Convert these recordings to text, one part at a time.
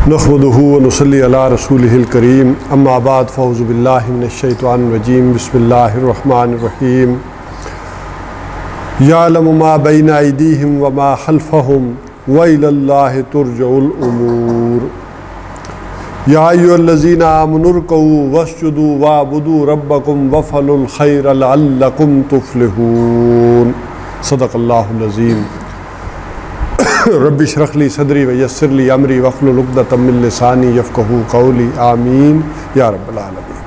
نحمدہ ونصلی علی رسولہ الکریم اما بعد فاعوذ باللہ من الشیطان الرجیم بسم اللہ الرحمن الرحیم یعلم ما بین ایدیہم وما خلفہم وإلی اللہ ترجع الامور یا ایھا الذین آمنوا ارکعوا واسجدوا واعبدوا ربکم وافعلوا الخیر لعلکم تفلحون صدق اللہ العظیم۔ رب اشرح لی صدری ویسر لی امری واحلل عقدۃ من لسانی یفقہوا قولی آمین یا رب العالمین۔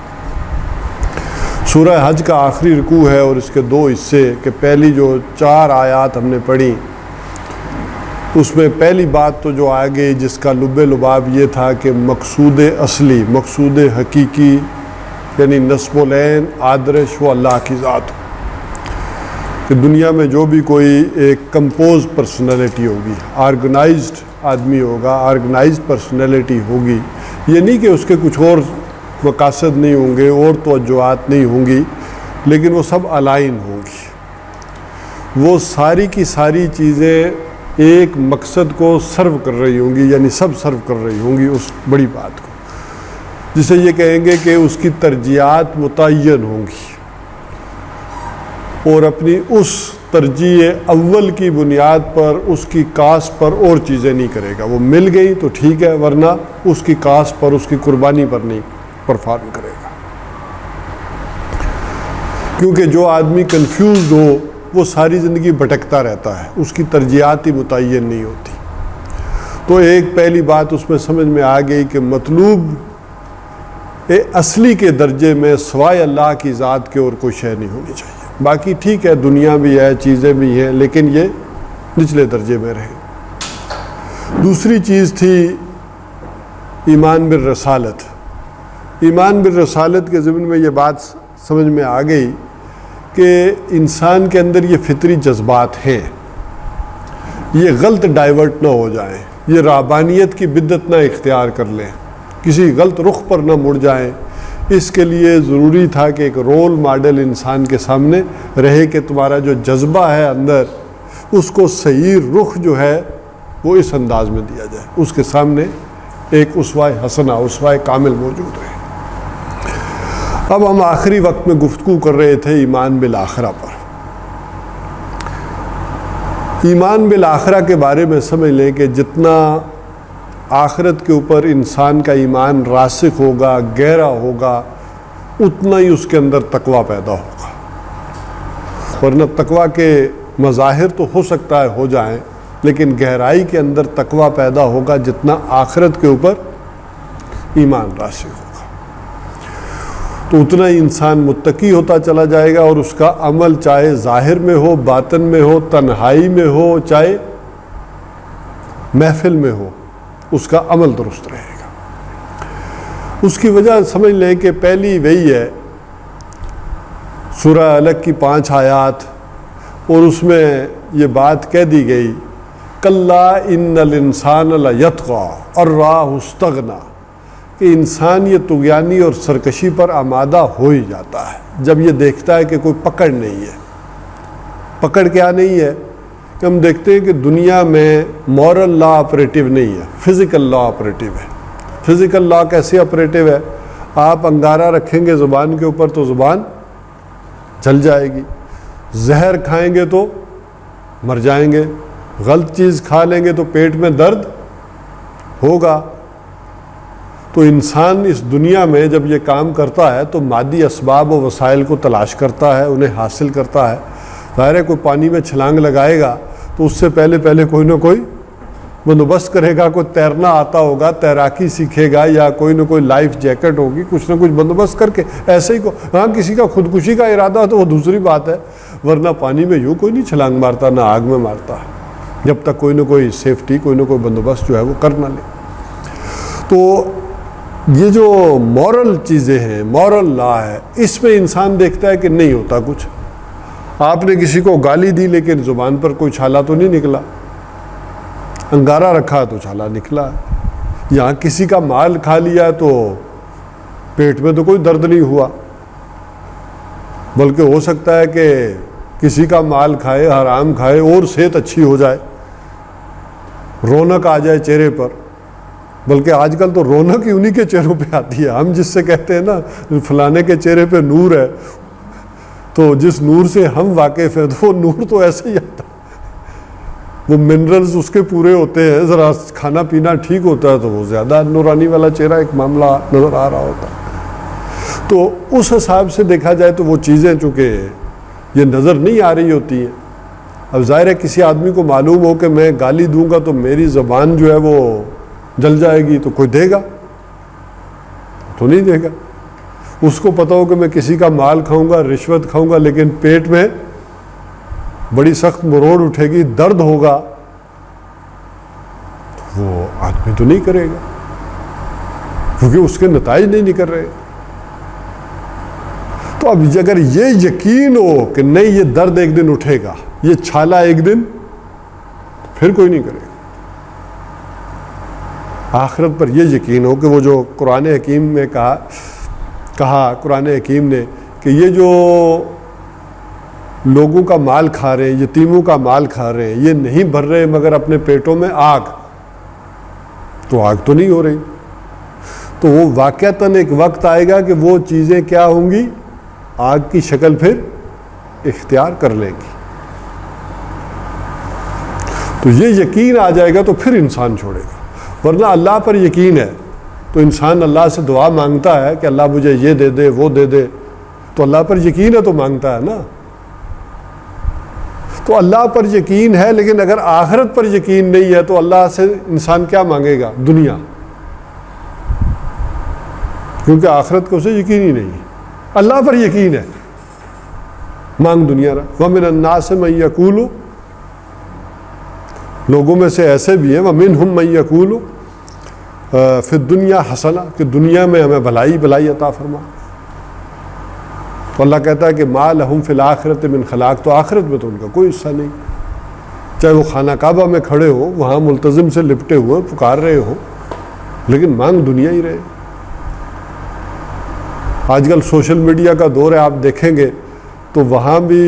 سورہ حج کا آخری رکوع ہے اور اس کے دو حصے کہ پہلی جو 4 آیات ہم نے پڑھی اس میں پہلی بات تو جو آ گئی جس کا لب لباب یہ تھا کہ مقصود اصلی، مقصود حقیقی یعنی نصب العین آدرش وہ اللہ کی ذات ہو، کہ دنیا میں جو بھی کوئی ایک کمپوز پرسنالٹی ہوگی، آرگنائزڈ آدمی ہوگا، آرگنائزڈ پرسنالٹی ہوگی، یہ نہیں کہ اس کے کچھ اور مقاصد نہیں ہوں گے اور توجہات نہیں ہوں گی، لیکن وہ سب الائن ہوں گی، وہ ساری کی ساری چیزیں ایک مقصد کو سرو کر رہی ہوں گی، یعنی سب سرو کر رہی ہوں گی اس بڑی بات کو، جسے یہ کہیں گے کہ اس کی ترجیحات متعین ہوں گی اور اپنی اس ترجیح اول کی بنیاد پر اس کی کاسٹ پر اور چیزیں نہیں کرے گا۔ وہ مل گئی تو ٹھیک ہے، ورنہ اس کی کاسٹ پر، اس کی قربانی پر نہیں پرفارم کرے گا، کیونکہ جو آدمی کنفیوزڈ ہو وہ ساری زندگی بھٹکتا رہتا ہے، اس کی ترجیحات ہی متعین نہیں ہوتی۔ تو ایک پہلی بات اس میں سمجھ میں آ گئی کہ مطلوب اصلی کے درجے میں سوائے اللہ کی ذات کے اور کوئی شے نہیں ہونی چاہیے۔ باقی ٹھیک ہے، دنیا بھی ہے، چیزیں بھی ہیں، لیکن یہ نچلے درجے میں رہے۔ دوسری چیز تھی ایمان بالرسالت۔ ایمان بالرسالت کے ضمن میں یہ بات سمجھ میں آ گئی کہ انسان کے اندر یہ فطری جذبات ہیں، یہ غلط ڈائیورٹ نہ ہو جائیں، یہ رہبانیت کی بدعت نہ اختیار کر لیں، کسی غلط رخ پر نہ مڑ جائیں۔ اس کے لیے ضروری تھا کہ ایک رول ماڈل انسان کے سامنے رہے کہ تمہارا جو جذبہ ہے اندر اس کو صحیح رخ جو ہے وہ اس انداز میں دیا جائے، اس کے سامنے ایک اسوہ حسنہ، اسوہ کامل موجود رہے۔ اب ہم آخری وقت میں گفتگو کر رہے تھے ایمان بالآخرہ پر۔ ایمان بالآخرہ کے بارے میں سمجھ لیں کہ جتنا آخرت کے اوپر انسان کا ایمان راسخ ہوگا، گہرا ہوگا، اتنا ہی اس کے اندر تقویٰ پیدا ہوگا، ورنہ تقویٰ کے مظاہر تو ہو سکتا ہے ہو جائیں، لیکن گہرائی کے اندر تقویٰ پیدا ہوگا جتنا آخرت کے اوپر ایمان راسخ ہوگا، تو اتنا ہی انسان متقی ہوتا چلا جائے گا، اور اس کا عمل چاہے ظاہر میں ہو، باطن میں ہو، تنہائی میں ہو، چاہے محفل میں ہو، اس کا عمل درست رہے گا۔ اس کی وجہ سمجھ لیں کہ پہلی وہی ہے سورہ علق کی 5 آیات، اور اس میں یہ بات کہہ دی گئی کلا ان الانسان لیطغی ان رآہ استغنی، کہ انسان یہ طغیانی اور سرکشی پر آمادہ ہو ہی جاتا ہے جب یہ دیکھتا ہے کہ کوئی پکڑ نہیں ہے۔ پکڑ کیا نہیں ہے کہ ہم دیکھتے ہیں کہ دنیا میں مورل لا آپریٹیو نہیں ہے، فزیکل لا آپریٹیو ہے۔ فزیکل لا کیسے آپریٹیو ہے؟ آپ انگارہ رکھیں گے زبان کے اوپر تو زبان جل جائے گی، زہر کھائیں گے تو مر جائیں گے، غلط چیز کھا لیں گے تو پیٹ میں درد ہوگا۔ تو انسان اس دنیا میں جب یہ کام کرتا ہے تو مادی اسباب و وسائل کو تلاش کرتا ہے، انہیں حاصل کرتا ہے۔ ظاہر ہے کوئی پانی میں چھلانگ لگائے گا تو اس سے پہلے کوئی نہ کوئی بندوبست کرے گا، کوئی تیرنا آتا ہوگا، تیراکی سیکھے گا، یا کوئی نہ کوئی لائف جیکٹ ہوگی، کچھ نہ کچھ بندوبست کر کے ایسے ہی ہاں کسی کا خودکشی کا ارادہ ہو تو وہ دوسری بات ہے، ورنہ پانی میں یوں کوئی نہیں چھلانگ مارتا، نہ آگ میں مارتا ہے، جب تک کوئی نہ کوئی سیفٹی، کوئی نہ کوئی بندوبست جو ہے وہ کر نہ لے۔ تو یہ جو مورل چیزیں ہیں، مورل لا ہے، اس میں انسان دیکھتا ہے کہ نہیں ہوتا کچھ۔ آپ نے کسی کو گالی دی لیکن زبان پر کوئی چھالا تو نہیں نکلا، انگارہ رکھا تو چھالا نکلا، یہاں کسی کا مال کھا لیا تو پیٹ میں تو کوئی درد نہیں ہوا، بلکہ ہو سکتا ہے کہ کسی کا مال کھائے، حرام کھائے اور صحت اچھی ہو جائے، رونق آ جائے چہرے پر، بلکہ آج کل تو رونق ہی انہی کے چہروں پہ آتی ہے. ہم جس سے کہتے ہیں نا فلانے کے چہرے پہ نور ہے، تو جس نور سے ہم واقف ہیں تو وہ نور تو ایسے ہی آتا ہے، وہ منرلز اس کے پورے ہوتے ہیں، ذرا کھانا پینا ٹھیک ہوتا ہے تو وہ زیادہ نورانی والا چہرہ ایک معاملہ نظر آ رہا ہوتا ہے. تو اس حساب سے دیکھا جائے تو وہ چیزیں چونکہ یہ نظر نہیں آ رہی ہوتی ہیں. اب ظاہر ہے کسی آدمی کو معلوم ہو کہ میں گالی دوں گا تو میری زبان جو ہے وہ جل جائے گی، تو کوئی دے گا تو نہیں دے گا. اس کو پتہ ہو کہ میں کسی کا مال کھاؤں گا، رشوت کھاؤں گا، لیکن پیٹ میں بڑی سخت مروڑ اٹھے گی، درد ہوگا، وہ آدمی تو نہیں کرے گا کیونکہ اس کے نتائج نہیں نکل رہے. تو اب اگر یہ یقین ہو کہ نہیں یہ درد ایک دن اٹھے گا، یہ چھالا ایک دن، پھر کوئی نہیں کرے گا. آخرت پر یہ یقین ہو کہ وہ جو قرآن حکیم میں کہا قرآن حکیم نے کہ یہ جو لوگوں کا مال کھا رہے ہیں، یتیموں کا مال کھا رہے ہیں، یہ نہیں بھر رہے مگر اپنے پیٹوں میں آگ، تو آگ تو نہیں ہو رہی. تو وہ واقعتاً ایک وقت آئے گا کہ وہ چیزیں کیا ہوں گی، آگ کی شکل پھر اختیار کر لیں گی. تو یہ یقین آ جائے گا تو پھر انسان چھوڑے گا. ورنہ اللہ پر یقین ہے تو انسان اللہ سے دعا مانگتا ہے کہ اللہ مجھے یہ دے دے وہ دے دے، تو اللہ پر یقین ہے تو مانگتا ہے نا. تو اللہ پر یقین ہے، لیکن اگر آخرت پر یقین نہیں ہے تو اللہ سے انسان کیا مانگے گا؟ دنیا، کیونکہ آخرت کو اسے یقین ہی نہیں ہے. اللہ پر یقین ہے، مانگ دنیا رہا. وَمِنَ النَّاسِ مَن يَقُولُ، لوگوں میں سے ایسے بھی ہیں وَمِنْهُمْ مَن يَقُولُ فِي الدُّنْيَا حَسَنَةً، کہ دنیا میں ہمیں بھلائی عطا فرما. تو اللہ کہتا ہے کہ مَا لَهُمْ فِي الْآخِرَةِ مِنْ خَلَاقٍ، تو آخرت میں تو ان کا کوئی حصہ نہیں. چاہے وہ خانہ کعبہ میں کھڑے ہو، وہاں ملتزم سے لپٹے ہوئے پکار رہے ہو، لیکن مانگ دنیا ہی رہے. آج کل سوشل میڈیا کا دور ہے، آپ دیکھیں گے تو وہاں بھی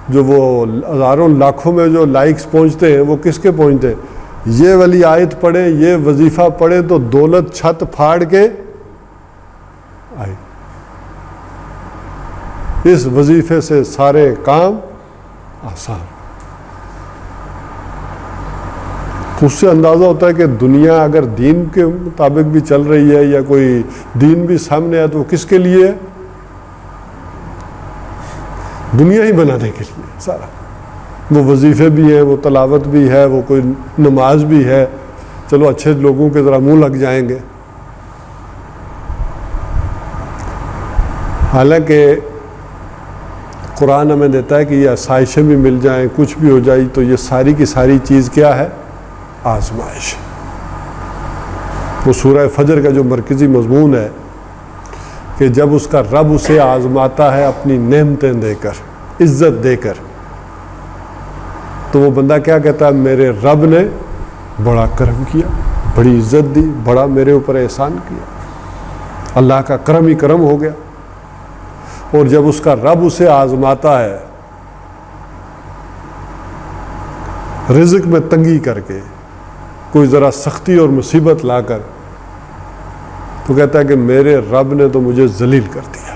جو وہ ہزاروں لاکھوں میں جو لائکس پہنچتے ہیں وہ کس کے پہنچتے ہیں؟ یہ والی آیت پڑھیں، یہ وظیفہ پڑھیں تو دولت چھت پھاڑ کے آئی، اس وظیفے سے سارے کام آسان. تو اس سے اندازہ ہوتا ہے کہ دنیا اگر دین کے مطابق بھی چل رہی ہے یا کوئی دین بھی سامنے ہے تو وہ کس کے لیے ہے؟ دنیا ہی بنانے کے لیے سارا. وہ وظیفے بھی ہیں، وہ تلاوت بھی ہے، وہ کوئی نماز بھی ہے، چلو اچھے لوگوں کے ذرا منہ لگ جائیں گے. حالانکہ قرآن ہمیں دیتا ہے کہ یہ آسائشیں بھی مل جائیں، کچھ بھی ہو جائے، تو یہ ساری کی ساری چیز کیا ہے؟ آزمائش. وہ سورہ فجر کا جو مرکزی مضمون ہے کہ جب اس کا رب اسے آزماتا ہے اپنی نعمتیں دے کر، عزت دے کر، تو وہ بندہ کیا کہتا ہے؟ میرے رب نے بڑا کرم کیا، بڑی عزت دی، بڑا میرے اوپر احسان کیا، اللہ کا کرم ہی کرم ہو گیا. اور جب اس کا رب اسے آزماتا ہے رزق میں تنگی کر کے، کوئی ذرا سختی اور مصیبت لا کر، تو کہتا ہے کہ میرے رب نے تو مجھے ذلیل کر دیا.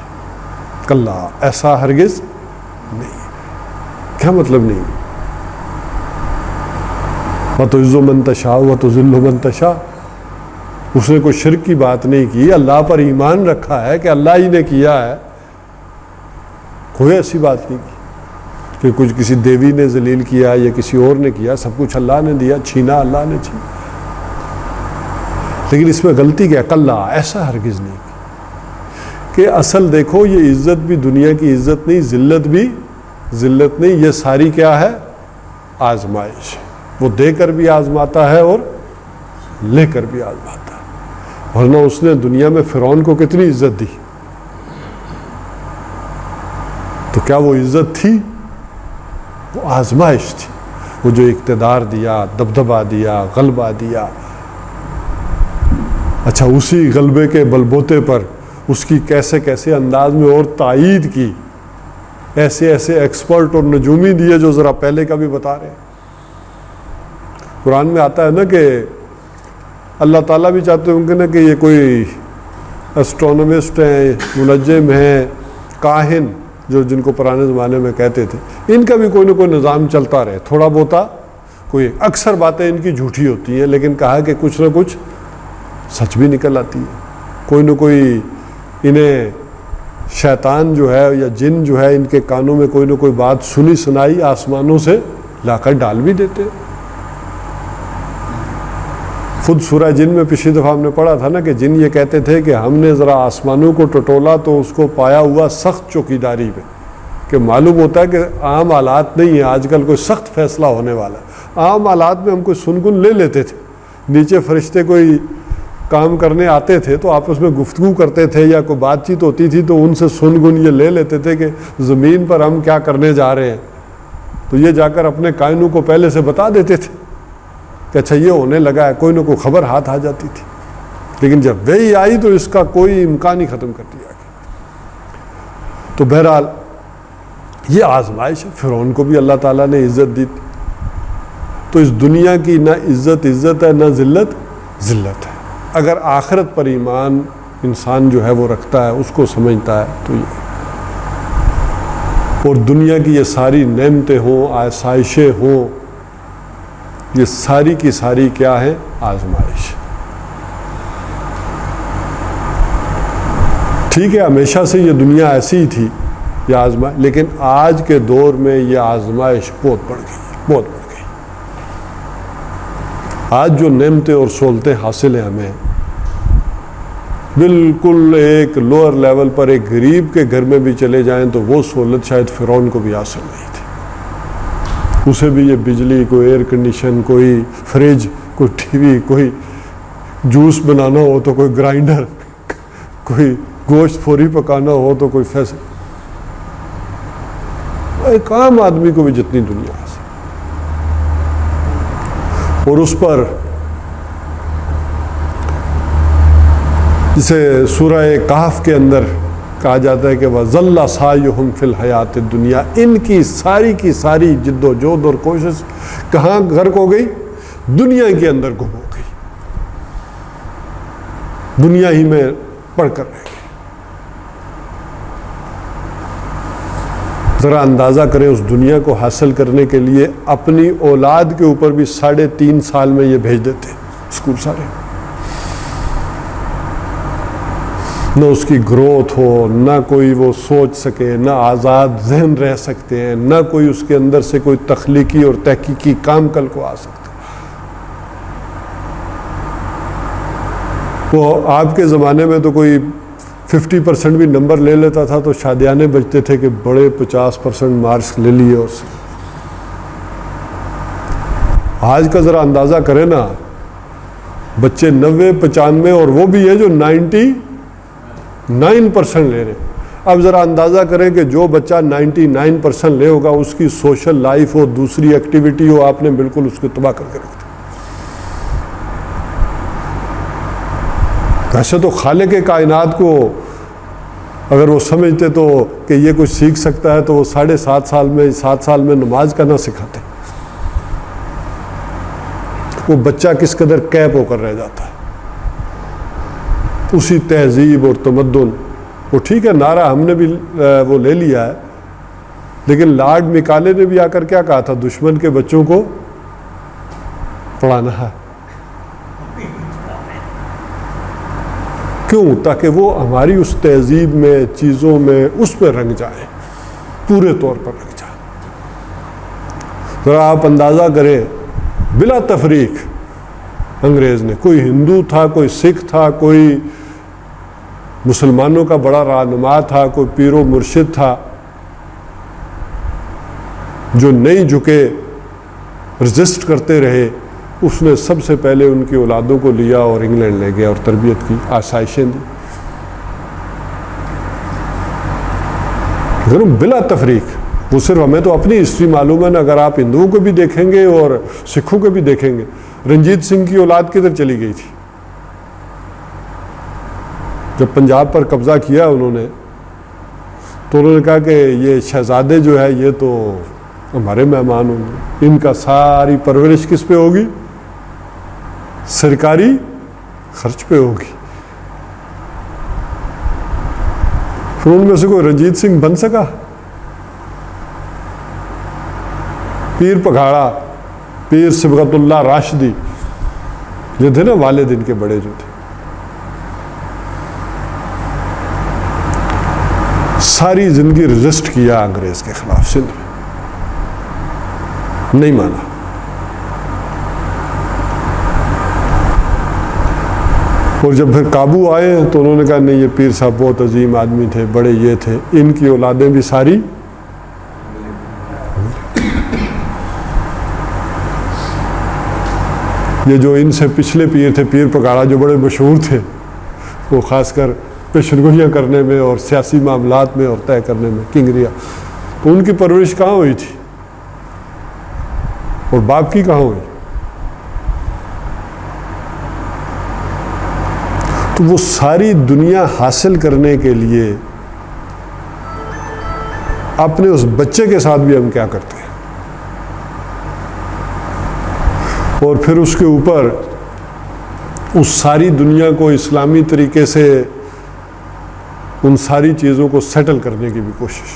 کلا، ایسا ہرگز نہیں. کیا مطلب نہیں؟ وَتُعِزُّ مَن تَشَاءُ وَتُذِلُّ مَن تَشَاءُ. اس نے کوئی شرک کی بات نہیں کی، اللہ پر ایمان رکھا ہے کہ اللہ ہی نے کیا ہے، کوئی ایسی بات نہیں کی کہ کچھ کسی دیوی نے ذلیل کیا یا کسی اور نے کیا. سب کچھ اللہ نے دیا، چھینا اللہ نے چھینا. لیکن اس میں غلطی کیا؟ کلا، ایسا ہرگز نہیں کہ اصل دیکھو یہ عزت بھی دنیا کی عزت نہیں، ذلت بھی ذلت نہیں، یہ ساری کیا ہے؟ آزمائش. وہ دے کر بھی آزماتا ہے اور لے کر بھی آزماتا ہے. ورنہ اس نے دنیا میں فرعون کو کتنی عزت دی، تو کیا وہ عزت تھی؟ وہ آزمائش تھی. وہ جو اقتدار دیا، دبدبہ دیا، غلبہ دیا، اچھا اسی غلبے کے بلبوتے پر اس کی کیسے کیسے انداز میں اور تائید کی، ایسے ایسے ایکسپرٹ اور نجومی دیے جو ذرا پہلے کا بھی بتا رہے ہیں. قرآن میں آتا ہے نا کہ اللہ تعالیٰ بھی چاہتے ہوں گے نا کہ یہ کوئی اسٹرونومسٹ ہیں، منجم ہیں، کاہن جن کو پرانے زمانے میں کہتے تھے، ان کا بھی کوئی نہ کوئی نظام چلتا رہے، تھوڑا بہتا کوئی، اکثر باتیں ان کی جھوٹی ہوتی ہیں لیکن کہا کہ کچھ نہ کچھ سچ بھی نکل آتی ہے، کوئی نہ کوئی انہیں شیطان جو ہے یا جن جو ہے ان کے کانوں میں کوئی نہ کوئی بات سنی سنائی آسمانوں سے لا کر ڈال بھی دیتے۔ خود سورہ جن میں پچھلی دفعہ ہم نے پڑھا تھا نا کہ جن یہ کہتے تھے کہ ہم نے ذرا آسمانوں کو ٹٹولا تو اس کو پایا ہوا سخت چوکیداری میں، کہ معلوم ہوتا ہے کہ عام حالات نہیں ہیں، آج کل کوئی سخت فیصلہ ہونے والا ہے۔ عام حالات میں ہم کوئی سنگن لے لیتے تھے، نیچے فرشتے کوئی کام کرنے آتے تھے تو آپس میں گفتگو کرتے تھے یا کوئی بات چیت ہوتی تھی تو ان سے سنگن یہ لے لیتے تھے کہ زمین پر ہم کیا کرنے جا رہے ہیں، تو یہ جا کر اپنے کائنوں کو پہلے سے بتا دیتے تھے کہ اچھا یہ ہونے لگا ہے، کوئی نہ کوئی خبر ہاتھ آ جاتی تھی۔ لیکن جب وہی آئی تو اس کا کوئی امکان ہی ختم کر دیا گیا۔ تو بہرحال یہ آزمائش ہے، فرعون کو بھی اللہ تعالیٰ نے عزت دی، تو اس دنیا کی نہ عزت ہے نہ ذلت ہے۔ اگر آخرت پر ایمان انسان جو ہے وہ رکھتا ہے، اس کو سمجھتا ہے تو یہ، اور دنیا کی یہ ساری نعمتیں ہوں، آسائشیں ہوں، یہ ساری کی ساری کیا ہے؟ آزمائش۔ ٹھیک ہے ہمیشہ سے یہ دنیا ایسی ہی تھی، یہ آزمائش، لیکن آج کے دور میں یہ آزمائش بہت بڑھ گئی، بہت بڑھ گئی۔ آج جو نعمتیں اور سہولتیں حاصل ہیں ہمیں، بالکل ایک لوئر لیول پر ایک غریب کے گھر میں بھی چلے جائیں تو وہ سہولت شاید فرعون کو بھی حاصل نہیں تھی۔ اسے بھی یہ بجلی، کوئی ایئر کنڈیشن، کوئی فریج، کوئی ٹی وی، کوئی جوس بنانا ہو تو کوئی گرائنڈر، کوئی گوشت فوری پکانا ہو تو کوئی فیصل، ایک عام آدمی کو بھی جتنی دنیا حاصل، اور اس پر جسے سورہ کہف کے اندر کہا جاتا ہے کہ وَظَلَّ سَعْيُهُمْ فِي الْحَيَاةِ الدُّنْيَا، ان کی ساری جد و جہد اور کوشش کہاں غرق ہو گئی؟ دنیا کے اندر گم ہو گئی، دنیا ہی میں پڑ کر رہ گئی۔ ذرا اندازہ کریں اس دنیا کو حاصل کرنے کے لیے اپنی اولاد کے اوپر بھی 3.5 سال میں یہ بھیج دیتے اسکول سارے، نہ اس کی گروتھ ہو، نہ کوئی وہ سوچ سکے، نہ آزاد ذہن رہ سکتے ہیں، نہ کوئی اس کے اندر سے کوئی تخلیقی اور تحقیقی کام کل کو آ سکتا۔ وہ آپ کے زمانے میں تو کوئی 50% بھی نمبر لے لیتا تھا تو شادیانے بجتے تھے کہ بڑے 50% مارکس لے لیے۔ اور آج کا ذرا اندازہ کریں نا، بچے 90-95 اور وہ بھی ہے جو 99% لے رہے۔ اب ذرا اندازہ کریں کہ جو بچہ 99% لے ہوگا، اس کی سوشل لائف ہو، دوسری ایکٹیویٹی ہو، آپ نے بالکل اس کو تباہ کر کے رکھ دیا۔ ویسے تو خالق کائنات کو اگر وہ سمجھتے تو کہ یہ کچھ سیکھ سکتا ہے تو وہ 7 سال میں نماز کا نہ سکھاتے، وہ بچہ کس قدر کیپ ہو کر رہ جاتا ہے، اسی تہذیب اور تمدن۔ وہ ٹھیک ہے نعرہ ہم نے بھی وہ لے لیا ہے، لیکن لارڈ میکالے نے بھی آ کر کیا کہا تھا؟ دشمن کے بچوں کو پڑھانا ہے۔ کیوں؟ تاکہ وہ ہماری اس تہذیب میں، چیزوں میں، اس پہ رنگ جائیں، پورے طور پر رنگ جائیں۔ ذرا آپ اندازہ کریں، بلا تفریق انگریز نے، کوئی ہندو تھا، کوئی سکھ تھا، کوئی مسلمانوں کا بڑا رہنما تھا، کوئی پیر و مرشد تھا، جو نہیں جھکے، رجسٹ کرتے رہے، اس نے سب سے پہلے ان کی اولادوں کو لیا اور انگلینڈ لے گیا اور تربیت کی، آسائشیں دی، بلا تفریق۔ وہ صرف ہمیں تو اپنی ہسٹری معلوم ہے نا، اگر آپ ہندوؤں کو بھی دیکھیں گے اور سکھوں کو بھی دیکھیں گے، رنجیت سنگھ کی اولاد کدھر چلی گئی تھی؟ جب پنجاب پر قبضہ کیا انہوں نے تو انہوں نے کہا کہ یہ شہزادے جو ہے یہ تو ہمارے مہمان ہوں گے، ان کا ساری پرورش کس پہ ہوگی؟ سرکاری خرچ پہ ہوگی. پھر ان میں سے کوئی رنجیت سنگھ بن سکا؟ پیر پگھاڑا، پیر صبغت اللہ راشدی جو تھے نا والد ان کے بڑے جو تھے، ساری زندگی رجسٹ کیا انگریز کے خلاف سندھ میں، نہیں مانا. اور جب پھر قابو آئے تو انہوں نے کہا نہیں یہ پیر صاحب بہت عظیم آدمی تھے، بڑے یہ تھے، ان کی اولادیں بھی ساری یہ جو ان سے پچھلے پیر تھے، پیر پگاڑا جو بڑے مشہور تھے، وہ خاص کر پیشنگوئیاں کرنے میں اور سیاسی معاملات میں اور طے کرنے میں، کنگریا، تو ان کی پرورش کہاں ہوئی تھی اور باپ کی کہاں ہوئی؟ تو وہ ساری دنیا حاصل کرنے کے لیے اپنے اس بچے کے ساتھ بھی ہم کیا کرتے ہیں، اور پھر اس کے اوپر اس ساری دنیا کو اسلامی طریقے سے ان ساری چیزوں کو سیٹل کرنے کی بھی کوشش.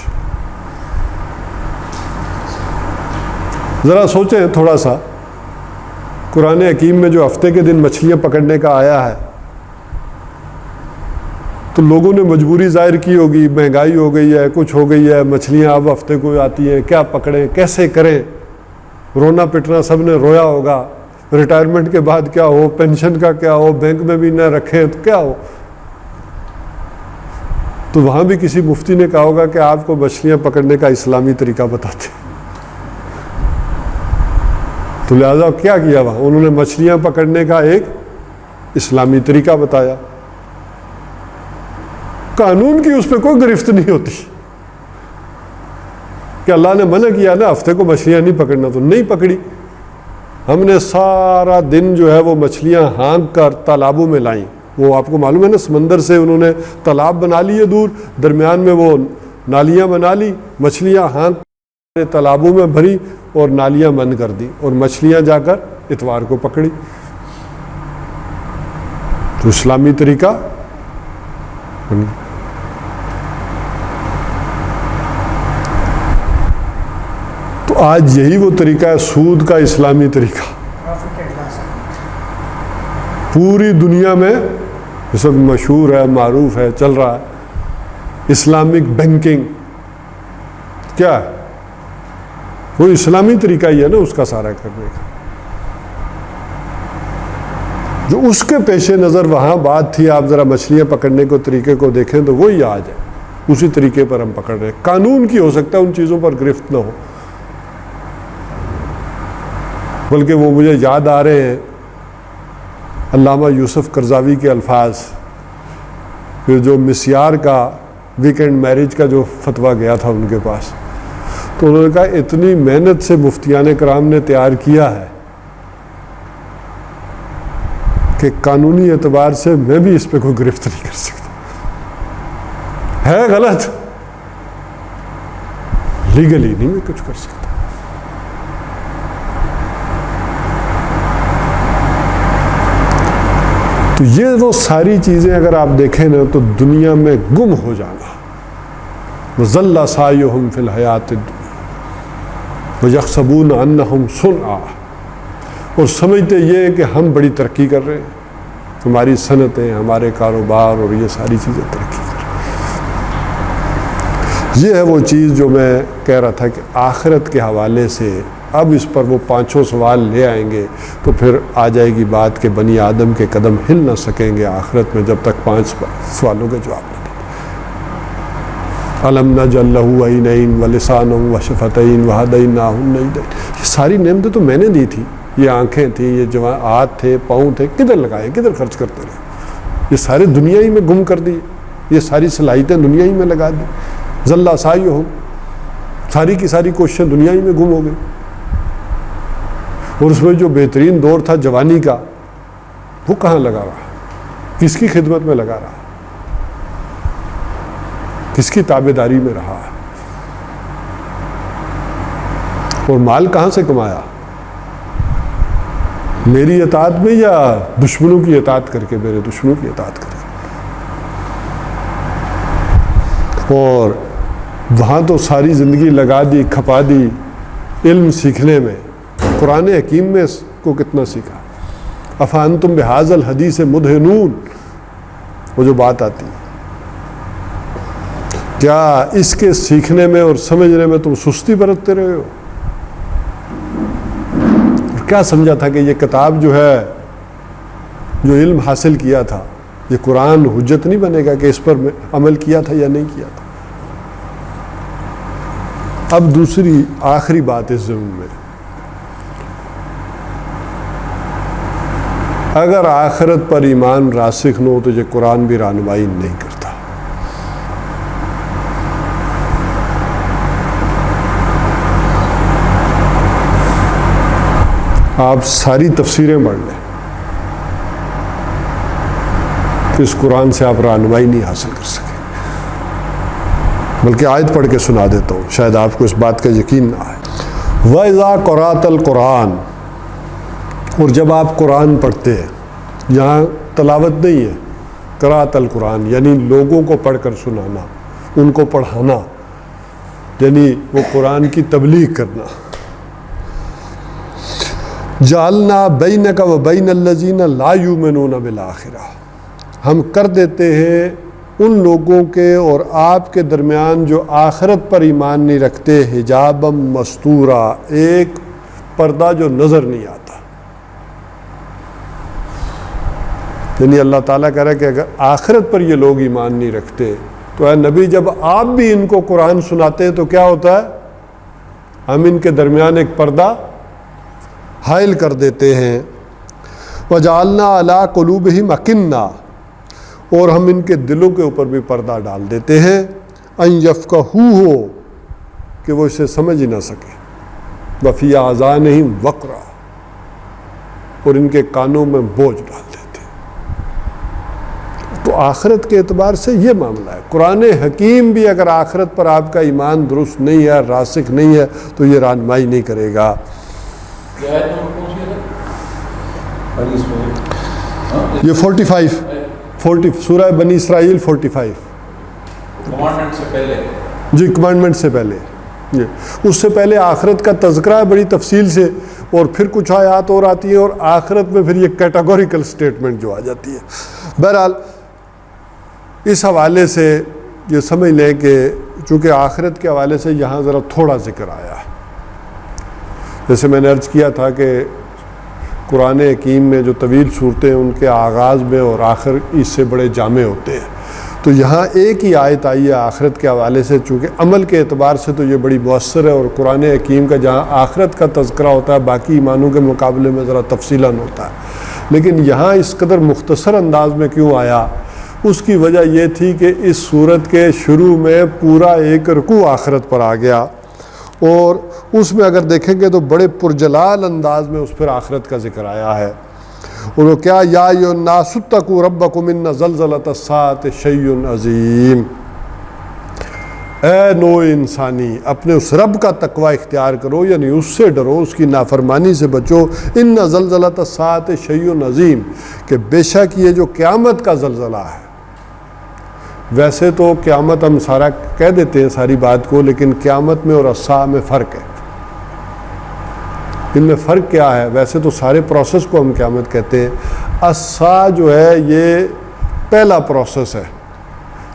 ذرا سوچیں تھوڑا سا، قرآن حکیم میں جو ہفتے کے دن مچھلیاں پکڑنے کا آیا ہے تو لوگوں نے مجبوری ظاہر کی ہوگی، مہنگائی ہو گئی ہے، کچھ ہو گئی ہے، مچھلیاں اب ہفتے کو آتی ہیں، کیا پکڑیں، کیسے کریں، رونا پٹنا سب نے رویا ہوگا، ریٹائرمنٹ کے بعد کیا ہو، پینشن کا کیا ہو، بینک میں بھی نہ رکھیں تو کیا ہو. تو وہاں بھی کسی مفتی نے کہا ہوگا کہ آپ کو مچھلیاں پکڑنے کا اسلامی طریقہ بتاتے. تو لہذا کیا کیا وہاں، انہوں نے مچھلیاں پکڑنے کا ایک اسلامی طریقہ بتایا. قانون کی اس پہ کوئی گرفت نہیں ہوتی کہ اللہ نے منع کیا نا ہفتے کو مچھلیاں نہیں پکڑنا تو نہیں پکڑی. ہم نے سارا دن جو ہے وہ مچھلیاں ہانک کر تالابوں میں لائیں. وہ آپ کو معلوم ہے نا، سمندر سے انہوں نے تالاب بنا لیے دور، درمیان میں وہ نالیاں بنا لی، مچھلیاں ہانک تالابوں میں بھری اور نالیاں بند کر دی، اور مچھلیاں جا کر اتوار کو پکڑی. تو اسلامی طریقہ. تو آج یہی وہ طریقہ ہے سود کا اسلامی طریقہ. پوری دنیا میں اس وقت مشہور ہے، معروف ہے، چل رہا ہے اسلامک بینکنگ. کیا ہے وہ اسلامی طریقہ ہی ہے نا اس کا سارا کرنے کا. جو اس کے پیش نظر وہاں بات تھی، آپ ذرا مچھلیاں پکڑنے کو طریقے کو دیکھیں تو وہی آج ہے، اسی طریقے پر ہم پکڑ رہے ہیں. قانون کی ہو سکتا ہے ان چیزوں پر گرفت نہ ہو، بلکہ وہ مجھے یاد آ رہے ہیں علامہ یوسف قرضاوی کے الفاظ، پھر جو مسیار کا ویکینڈ میرج کا جو فتویٰ گیا تھا ان کے پاس، تو انہوں نے کہا اتنی محنت سے مفتیان کرام نے تیار کیا ہے کہ قانونی اعتبار سے میں بھی اس پہ کوئی گرفت نہیں کر سکتا. ہے غلط، لیگلی نہیں میں کچھ کر سکتا. تو یہ وہ ساری چیزیں اگر آپ دیکھیں نا تو دنیا میں گم ہو جانا. وَظَلَّ سَعْيُهُمْ فِي الْحَيَاةِ الدُّنْيَا وَيَحْسَبُونَ أَنَّهُمْ صُنْعَةٌ، اور سمجھتے یہ کہ ہم بڑی ترقی کر رہے ہیں، ہماری صنعتیں، ہمارے کاروبار اور یہ ساری چیزیں ترقی کر رہی ہیں. یہ ہے وہ چیز جو میں کہہ رہا تھا کہ آخرت کے حوالے سے اب اس پر وہ 5 سوال لے آئیں گے تو پھر آ جائے گی بات کہ بنی آدم کے قدم ہل نہ سکیں گے آخرت میں جب تک 5 سوالوں کا جواب نہ دیں. أَلَمْ نَجْعَلْ لَهُ عَيْنَيْنِ وَلِسَانًا وَشَفَتَيْنِ وَهَدَيْنَاهُ النَّجْدَيْنِ. یہ ساری نعمتیں تو میں نے دی تھی، یہ آنکھیں تھیں، یہ ہاتھ تھے، پاؤں تھے، کدھر لگائے، کدھر خرچ کرتے رہے. یہ سارے دنیا ہی میں گم کر دی، یہ ساری صلاحیتیں دنیا ہی میں لگا دی. ذَلَّ سَعْيُهُمْ، ساری کی ساری کوششیں دنیا ہی میں گم ہو گئی. اور اس میں جو بہترین دور تھا جوانی کا، وہ کہاں لگا رہا، کس کی خدمت میں لگا رہا، کس کی تابع داری میں رہا، اور مال کہاں سے کمایا. میری اطاعت میں یا دشمنوں کی اطاعت کر کے، میرے دشمنوں کی اطاعت کر کے؟ اور وہاں تو ساری زندگی لگا دی، کھپا دی علم سیکھنے میں، قرآن حکیم میں اس کو کتنا سیکھا؟ افانتم بہذا الحدیث مدہنون، وہ جو بات آتی ہے، کیا اس کے سیکھنے میں اور سمجھنے میں تم سستی برتتے رہے ہو؟ اور کیا سمجھا تھا کہ یہ کتاب جو ہے، جو علم حاصل کیا تھا، یہ قرآن حجت نہیں بنے گا کہ اس پر عمل کیا تھا یا نہیں کیا تھا؟ اب دوسری آخری بات اس ضمن میں، اگر آخرت پر ایمان راسخ نہ ہو تو یہ قرآن بھی رہنمائی نہیں کرتا۔ آپ ساری تفسیریں پڑھ لیں، اس قرآن سے آپ رہنمائی نہیں حاصل کر سکے۔ بلکہ آیت پڑھ کے سنا دیتا ہوں، شاید آپ کو اس بات کا یقین نہ آئے۔ وَإِذَا قَرَأْتَ الْقُرْآنَ، اور جب آپ قرآن پڑھتے ہیں، یہاں تلاوت نہیں ہے، قراءت القرآن یعنی لوگوں کو پڑھ کر سنانا، ان کو پڑھانا، یعنی وہ قرآن کی تبلیغ کرنا۔ جعلنا بینک و بین الذین لا یؤمنون بالآخرہ، ہم کر دیتے ہیں ان لوگوں کے اور آپ کے درمیان جو آخرت پر ایمان نہیں رکھتے، حجابا مستورا، ایک پردہ جو نظر نہیں آتا۔ یعنی اللہ تعالیٰ کہہ رہا ہے کہ اگر آخرت پر یہ لوگ ایمان نہیں رکھتے تو اے نبی جب آپ بھی ان کو قرآن سناتے ہیں تو کیا ہوتا ہے؟ ہم ان کے درمیان ایک پردہ حائل کر دیتے ہیں۔ وَجَعَلْنَا عَلَىٰ قُلُوبِهِمْ أَكِنَّةً، اور ہم ان کے دلوں کے اوپر بھی پردہ ڈال دیتے ہیں، أَن يَفْقَهُوهُ، کہ وہ اسے سمجھ ہی نہ سکے، وَفِي آذَانِهِمْ وَقْرًا، اور ان کے کانوں میں بوجھ ڈال دیتے ہیں۔ تو آخرت کے اعتبار سے یہ معاملہ ہے۔ قرآن حکیم بھی اگر آخرت پر آپ کا ایمان درست نہیں ہے، راسخ نہیں ہے، تو یہ رہنمائی نہیں کرے گا۔ یہ 45 سورہ بنی اسرائیل 45 کمانڈمنٹ سے پہلے، جی کمانڈمنٹ سے پہلے، اس سے پہلے آخرت کا تذکرہ ہے بڑی تفصیل سے، اور پھر کچھ آیات اور آتی ہیں، اور آخرت میں پھر یہ کیٹاگوریکل سٹیٹمنٹ جو آ جاتی ہے۔ بہرحال اس حوالے سے یہ سمجھ لیں کہ چونکہ آخرت کے حوالے سے یہاں ذرا تھوڑا ذکر آیا ہے، جیسے میں نے عرض کیا تھا کہ قرآن حکیم میں جو طویل صورتیں ان کے آغاز میں اور آخر اس سے بڑے جامع ہوتے ہیں، تو یہاں ایک ہی آیت آئی ہے آخرت کے حوالے سے، چونکہ عمل کے اعتبار سے تو یہ بڑی مؤثر ہے، اور قرآن حکیم کا جہاں آخرت کا تذکرہ ہوتا ہے باقی ایمانوں کے مقابلے میں ذرا تفصیلاً ہوتا ہے، لیکن یہاں اس قدر مختصر انداز میں کیوں آیا؟ اس کی وجہ یہ تھی کہ اس صورت کے شروع میں پورا ایک رکوع آخرت پر آ گیا، اور اس میں اگر دیکھیں گے تو بڑے پرجلال انداز میں اس پر آخرت کا ذکر آیا ہے۔ اور وہ کیا؟ یا ایھا الناس اتقوا ربکم ان زلزلۃ الساعۃ شیء عظیم، اے نو انسانی اپنے اس رب کا تقوی اختیار کرو، یعنی اس سے ڈرو، اس کی نافرمانی سے بچو۔ ان زلزلۃ الساعۃ شیء عظیم، کہ بے شک یہ جو قیامت کا زلزلہ ہے، ویسے تو قیامت ہم سارا کہہ دیتے ہیں ساری بات کو، لیکن قیامت میں اور الساعہ میں فرق ہے۔ ان میں فرق کیا ہے؟ ویسے تو سارے پروسیس کو ہم قیامت کہتے ہیں، الساعہ جو ہے یہ پہلا پروسیس ہے،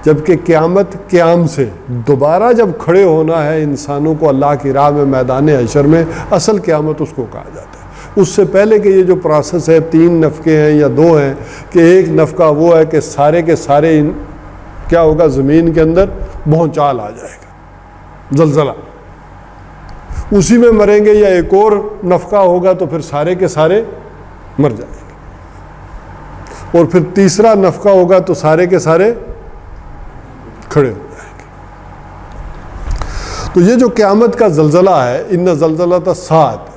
جبکہ قیامت قیام سے دوبارہ جب کھڑے ہونا ہے انسانوں کو اللہ کی راہ میں میدان حشر میں، اصل قیامت اس کو کہا جاتا ہے۔ اس سے پہلے کہ یہ جو پروسیس ہے 3 نفقے ہیں یا 2 ہیں، کہ ایک نفقہ وہ ہے کہ سارے کے سارے کیا ہوگا، زمین کے اندر بھونچال آ جائے گا، زلزلہ، اسی میں مریں گے، یا ایک اور نفقہ ہوگا تو پھر سارے کے سارے مر جائیں گے، اور پھر تیسرا نفقہ ہوگا تو سارے کے سارے کھڑے ہو جائیں گے۔ تو یہ جو قیامت کا زلزلہ ہے، ان زلزلۃ الساعۃ،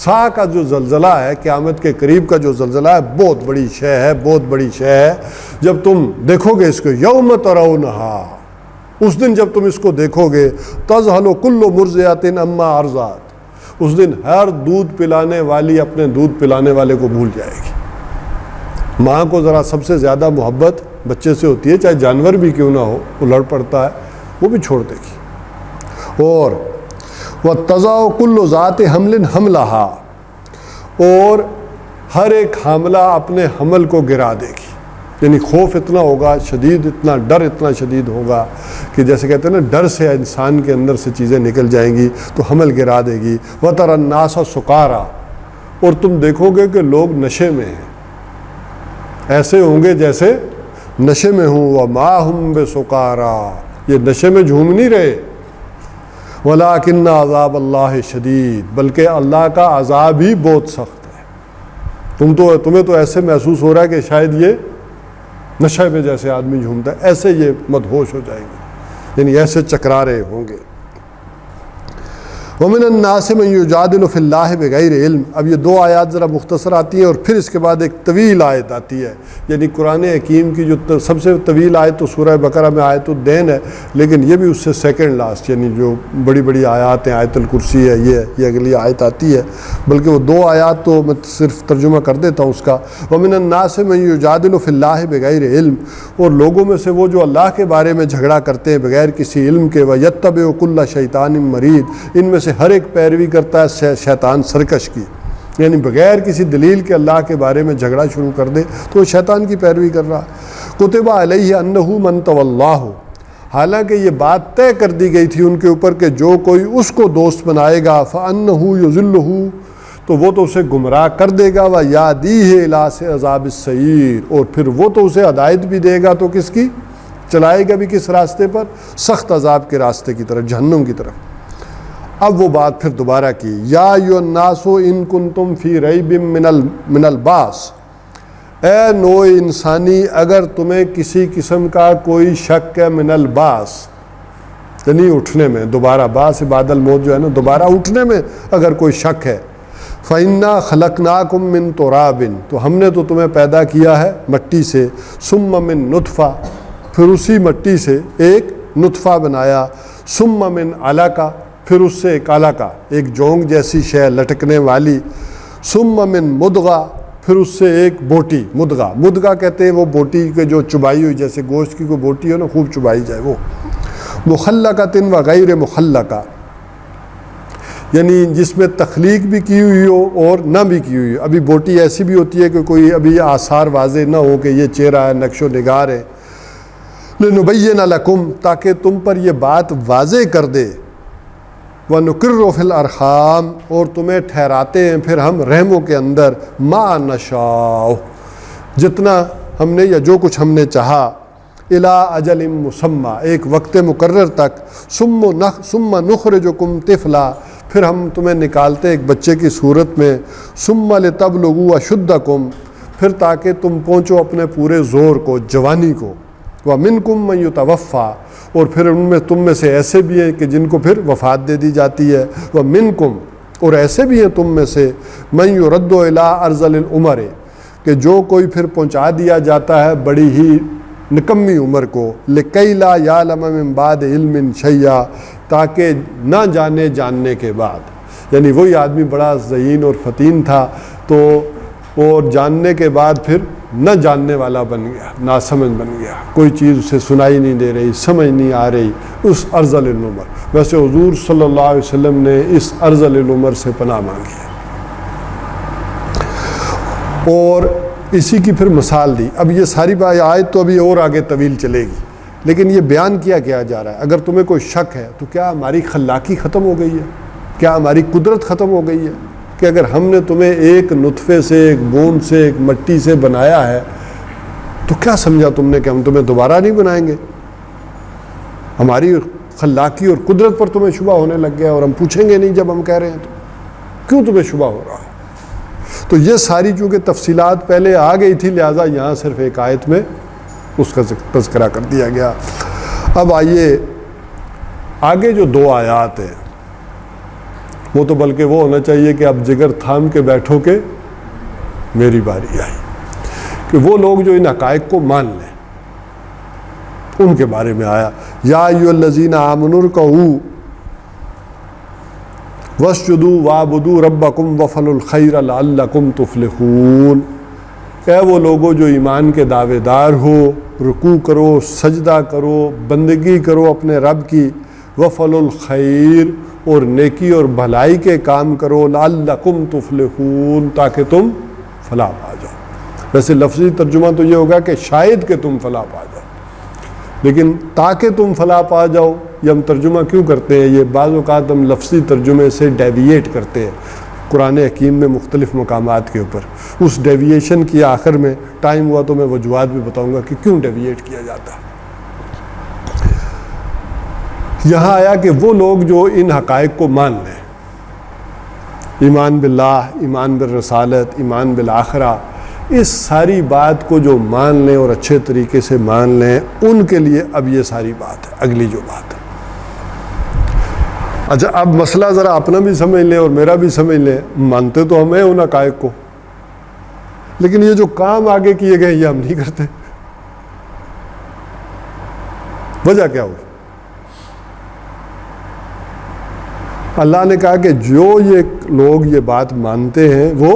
سا کا جو زلزلہ ہے، قیامت کے قریب کا جو زلزلہ ہے، بہت بڑی شے ہے، بہت بڑی شے ہے۔ جب تم دیکھو گے اس کو، یوم ترونہا، اس دن جب تم اس کو دیکھو گے، تذہل کل مرضعۃ عما ارضعت، اس دن ہر دودھ پلانے والی اپنے دودھ پلانے والے کو بھول جائے گی. ماں کو ذرا سب سے زیادہ محبت بچے سے ہوتی ہے، چاہے جانور بھی کیوں نہ ہو، وہ لڑ پڑتا ہے وہ بھی چھوڑ دے گی. اور وَتَضَعُ كُلُّ ذَاتِ حَمْلٍ حَمْلَهَا، اور ہر ایک حاملہ اپنے حمل کو گرا دے گی. یعنی خوف اتنا ہوگا شدید، اتنا ڈر اتنا شدید ہوگا کہ جیسے کہتے ہیں نا ڈر سے انسان کے اندر سے چیزیں نکل جائیں گی تو حمل گرا دے گی. وَتَرَى النَّاسَ سُقَارَىٰ، اور تم دیکھو گے کہ لوگ نشے میں ہیں، ایسے ہوں گے جیسے نشے میں ہوں. وَمَا هُمْ بِسُقَارَىٰ، یہ نشے میں جھوم نہیں رہے. وَلَٰكِنَّ عَذَابَ اللَّهِ شَدِيدٌ، بلکہ اللہ کا عذاب ہی بہت سخت ہے. تمہیں تو ایسے محسوس ہو رہا ہے کہ شاید یہ نشے میں جیسے آدمی جھومتا ہے، ایسے یہ مدہوش ہو جائیں گے، یعنی ایسے چکرا رہے ہوں گے. وَمِنَ النَّاسِ مَن يُجَادِلُ فِي اللَّهِ بِغَيْرِ علم. اب یہ دو آیات ذرا مختصر آتی ہیں اور پھر اس کے بعد ایک طویل آیت آتی ہے. یعنی قرآن حکیم کی جو سب سے طویل آیت تو سورہ بقرہ میں آیت الدین ہے، لیکن یہ بھی اس سے سیکنڈ لاسٹ، یعنی جو بڑی بڑی آیات ہیں، آیت الکرسی ہے، یہ اگلی آیت آتی ہے. بلکہ وہ دو آیات تو میں صرف ترجمہ کر دیتا ہوں اس کا. وَمِنَ النَّاسِ مَن يُجَادِلُ فِي اللَّهِ بِغَيْرِ علم، اور لوگوں میں سے وہ جو اللہ کے بارے میں جھگڑا کرتے ہیں بغیر کسی علم کے. وَيَتَّبِعُ كُلَّ شَيْطَانٍ مَرِيدٍ، ان میں سے ہر ایک پیروی کرتا ہے شیطان سرکش کی. یعنی بغیر کسی دلیل کے اللہ کے بارے میں جھگڑا شروع کر دے تو وہ شیطان کی پیروی کر رہا. کتب علیہ انہ من تولاہ، حالانکہ یہ بات طے کر دی گئی تھی ان کے اوپر کہ جو کوئی اس کو دوست بنائے گا فانہ یضلہ، تو وہ تو اسے گمراہ کر دے گا. ویہدیہ الی عذاب السعیر، اور پھر وہ تو اسے ہدایت بھی دے گا تو کس کی، چلائے گا بھی کس راستے پر، سخت عذاب کے راستے کی طرف، جہنم کی طرف. اب وہ بات پھر دوبارہ کی. یا ایھا الناس ان کنتم فی ریب من البعث، اے نوع انسانی اگر تمہیں کسی قسم کا کوئی شک ہے، من البعث یعنی اٹھنے میں، دوبارہ بعث بعد الموت جو ہے نا، دوبارہ اٹھنے میں اگر کوئی شک ہے. فإنا خلقناکم من تراب، تو ہم نے تو تمہیں پیدا کیا ہے مٹی سے. ثم من نطفہ، پھر اسی مٹی سے ایک نطفہ بنایا. ثم من علقہ، پھر اس سے ایک علقہ، ایک جونگ جیسی شے لٹکنے والی. ثم من مدغہ، پھر اس سے ایک بوٹی. مدغہ کہتے ہیں وہ بوٹی کے جو چبائی ہوئی، جیسے گوشت کی کوئی بوٹی ہو نا، خوب چبائی جائے وہ. مخلقۃ و غیر مخلقہ، یعنی جس میں تخلیق بھی کی ہوئی ہو اور نہ بھی کی ہوئی ہو. ابھی بوٹی ایسی بھی ہوتی ہے کہ کوئی ابھی آثار واضح نہ ہو کہ یہ چہرہ ہے، نقش و نگار ہے. لنبین لکم، تاکہ تم پر یہ بات واضح کر دے. وَنُقِرُّ فِي الْأَرْحَامِ، اور تمہیں ٹھہراتے ہیں پھر ہم رحموں کے اندر. مَا نَشَاءُ، جتنا ہم نے یا جو کچھ ہم نے چاہا. إِلَىٰ أَجَلٍ مُّسَمًّى، ایک وقت مقرر تک. ثُمَّ نُخْرِجُكُمْ طِفْلًا، پھر ہم تمہیں نکالتے ایک بچے کی صورت میں. ثُمَّ لِتَبْلُغُوا أَشُدَّكُمْ، پھر تاکہ تم پہنچو اپنے پورے زور کو، جوانی کو. وَمِنْكُمْ مَن يُتَوَفَّىٰ، اور پھر ان میں تم میں سے ایسے بھی ہیں کہ جن کو پھر وفات دے دی جاتی ہے. وَمِنْكُمْ، اور ایسے بھی ہیں تم میں سے. مَن يُرَدُّ إِلَىٰ أَرْذَلِ الْعُمَرِ، کہ جو کوئی پھر پہنچا دیا جاتا ہے بڑی ہی نکمی عمر کو. لِكَيْ لَا يَعْلَمَ مِن بَعْدِ عِلْمٍ شَيْئًا، تاکہ نہ جانے جاننے کے بعد. یعنی وہی آدمی بڑا ذہین اور فطین تھا تو اور جاننے کے بعد پھر نہ جاننے والا بن گیا، ناسمجھ بن گیا، کوئی چیز اسے سنائی نہیں دے رہی، سمجھ نہیں آ رہی. اس ارذل العمر، ویسے حضور صلی اللہ علیہ وسلم نے اس ارذل العمر سے پناہ مانگی ہے اور اسی کی پھر مثال دی. اب یہ ساری آیت تو ابھی اور آگے طویل چلے گی، لیکن یہ بیان کیا جا رہا ہے. اگر تمہیں کوئی شک ہے تو کیا ہماری خلاقی ختم ہو گئی ہے؟ کیا ہماری قدرت ختم ہو گئی ہے کہ اگر ہم نے تمہیں ایک نطفے سے، ایک بوند سے، ایک مٹی سے بنایا ہے تو کیا سمجھا تم نے کہ ہم تمہیں دوبارہ نہیں بنائیں گے؟ ہماری خلاقی اور قدرت پر تمہیں شبہ ہونے لگ گیا، اور ہم پوچھیں گے نہیں جب ہم کہہ رہے ہیں تو کیوں تمہیں شبہ ہو رہا ہے؟ تو یہ ساری چونکہ تفصیلات پہلے آ گئی تھی، لہٰذا یہاں صرف ایک آیت میں اس کا تذکرہ کر دیا گیا. اب آئیے آگے جو دو آیات ہیں وہ تو بلکہ وہ ہونا چاہیے کہ اب جگر تھام کے بیٹھو کہ میری باری آئی، کہ وہ لوگ جو ان حقائق کو مان لیں ان کے بارے میں آیا. یا ایھا الذین آمنوا ارکعوا، وَاسْجُدُوا وَاعْبُدُوا رَبَّكُمْ وَافْعَلُوا الْخَيْرَ لَعَلَّكُمْ تُفْلِحُونَ۔ اے وہ لوگوں جو ایمان کے دعوے دار ہو، رکوع کرو، سجدہ کرو، بندگی کرو اپنے رب کی، وَافْعَلُوا الْخَيْرَ اور نیکی اور بھلائی کے کام کرو، لَعَلَّكُمْ تُفْلِحُونَ تاکہ تم فلاح پا جاؤ۔ ویسے لفظی ترجمہ تو یہ ہوگا کہ شاید کہ تم فلاح پا جاؤ، لیکن تاکہ تم فلاح پا جاؤ یہ ہم ترجمہ کیوں کرتے ہیں؟ یہ بعض اوقات ہم لفظی ترجمے سے ڈیویٹ کرتے ہیں قرآن حکیم میں مختلف مقامات کے اوپر۔ اس ڈیویشن کی آخر میں ٹائم ہوا تو میں وجوہات بھی بتاؤں گا کہ کیوں ڈیویٹ کیا جاتا ہے۔ یہاں آیا کہ وہ لوگ جو ان حقائق کو مان لیں، ایمان باللہ، ایمان بالرسالت، ایمان بالآخرہ، اس ساری بات کو جو مان لیں اور اچھے طریقے سے مان لیں، ان کے لیے اب یہ ساری بات ہے، اگلی جو بات ہے۔ اچھا اب مسئلہ ذرا اپنا بھی سمجھ لیں اور میرا بھی سمجھ لیں، مانتے تو ہم ہیں ان حقائق کو، لیکن یہ جو کام آگے کیے گئے یہ ہم نہیں کرتے۔ وجہ کیا ہوئی؟ اللہ نے کہا کہ جو یہ لوگ یہ بات مانتے ہیں وہ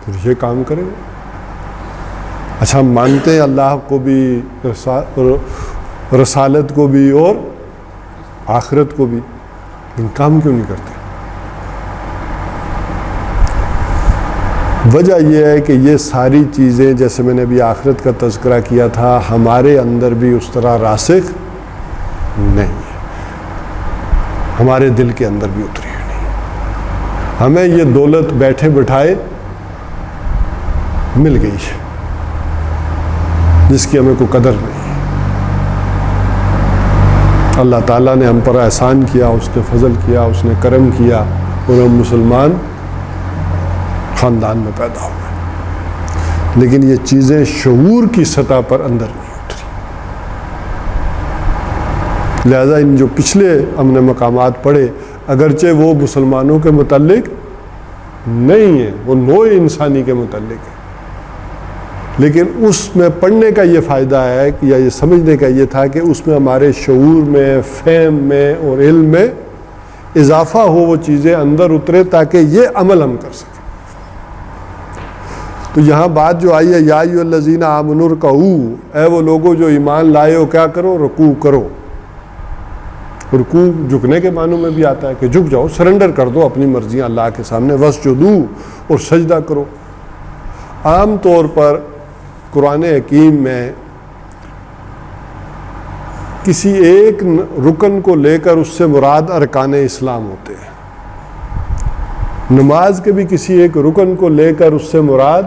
پھر یہ کام کریں۔ اچھا ہم مانتے ہیں اللہ کو بھی، رسالت کو بھی اور آخرت کو بھی، ان کام کیوں نہیں کرتے؟ وجہ یہ ہے کہ یہ ساری چیزیں، جیسے میں نے ابھی آخرت کا تذکرہ کیا تھا، ہمارے اندر بھی اس طرح راسخ نہیں ہے، ہمارے دل کے اندر بھی اتری ہوئی نہیں ہے۔ ہمیں یہ دولت بیٹھے بٹھائے مل گئی ہے جس کی ہمیں کوئی قدر نہیں ہے۔ اللہ تعالیٰ نے ہم پر احسان کیا، اس نے فضل کیا، اس نے کرم کیا اور ہم مسلمان خاندان میں پیدا ہوئے، لیکن یہ چیزیں شعور کی سطح پر اندر نہیں اتری۔ لہذا ان جو پچھلے ہم نے مقامات پڑھے، اگرچہ وہ مسلمانوں کے متعلق نہیں ہیں، وہ نوع انسانی کے متعلق ہے، لیکن اس میں پڑھنے کا یہ فائدہ ہے یا یہ سمجھنے کا یہ تھا کہ اس میں ہمارے شعور میں، فہم میں اور علم میں اضافہ ہو، وہ چیزیں اندر اترے تاکہ یہ عمل ہم کر سکیں۔ تو یہاں بات جو آئی ہے، یا ایھا الذین آمنوا ارکعوا، اے وہ لوگوں جو ایمان لائے ہو کیا کرو؟ رکوع کرو۔ رکوع جھکنے کے معنوں میں بھی آتا ہے کہ جھک جاؤ، سرنڈر کر دو اپنی مرضیاں اللہ کے سامنے، واسجدوا اور سجدہ کرو۔ عام طور پر قرآن حکیم میں کسی ایک رکن کو لے کر اس سے مراد ارکان اسلام ہوتے ہیں، نماز کے بھی کسی ایک رکن کو لے کر اس سے مراد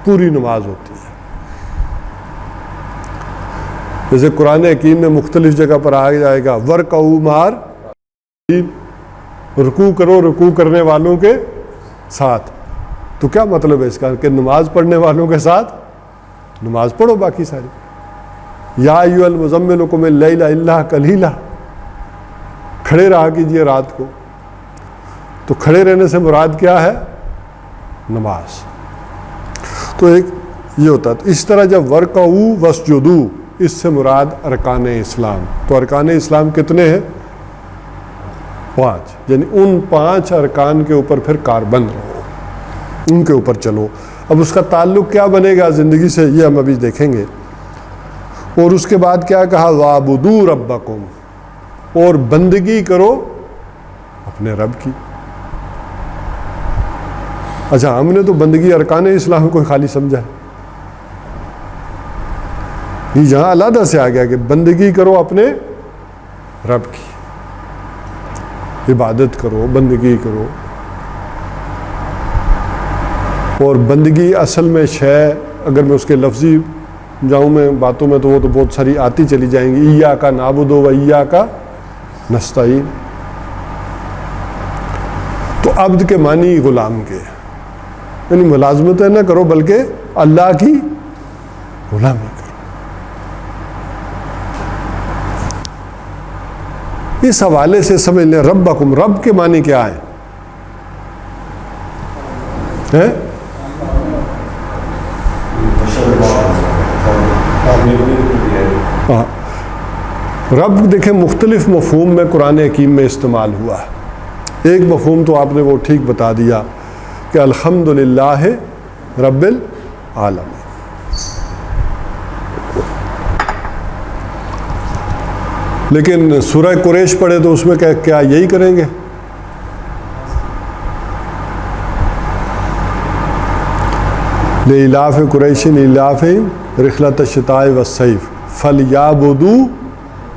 پوری نماز ہوتی ہے۔ جیسے قرآن حکیم میں مختلف جگہ پر آ جائے گا ورکعوا مع رکوع کرو رکوع کرنے والوں کے ساتھ، تو کیا مطلب ہے اس کا؟ کہ نماز پڑھنے والوں کے ساتھ نماز پڑھو باقی ساری۔ یا ایھا المزمل قم اللیل الا قلیلا، کھڑے رہا کیجیے رات کو، تو کھڑے رہنے سے مراد کیا ہے؟ نماز۔ تو ایک یہ ہوتا ہے۔ اس طرح جب ورکعوا واسجدوا، اس سے مراد ارکان اسلام۔ تو ارکان اسلام کتنے ہیں؟ 5، یعنی ان 5 ارکان کے اوپر پھر کاربند رہو، ان کے اوپر چلو۔ اب اس کا تعلق کیا بنے گا زندگی سے، یہ ہم ابھی دیکھیں گے۔ اور اس کے بعد کیا کہا؟ وَاعْبُدُوا رَبَّكُمْ، اور بندگی کرو اپنے رب کی۔ اچھا ہم نے تو بندگی ارکان اسلام کو خالی سمجھا ہے، یہ جہاں علیحدہ سے آ گیا کہ بندگی کرو اپنے رب کی، عبادت کرو، بندگی کرو۔ اور بندگی اصل میں شے، اگر میں اس کے لفظی جاؤں میں باتوں میں تو وہ تو بہت ساری آتی چلی جائیں گی۔ ایاک نعبد و ایاک نستعین، تو عبد کے معنی غلام کے، یعنی ملازمتیں نہ کرو بلکہ اللہ کی غلامی کرو۔ اس حوالے سے سمجھ لیں ربکم، رب کے معنی کیا ہے؟ رب دیکھیں مختلف مفہوم میں قرآن حکیم میں استعمال ہوا ہے۔ ایک مفہوم تو آپ نے وہ ٹھیک بتا دیا کہ الحمدللہ رب العالمین. لیکن سورہ قریش پڑھے تو اس میں کیا یہی کریں گے؟ لإلاف قریش إِلَافِهِمْ رحلۃ الشتاء والصیف فلیعبدوا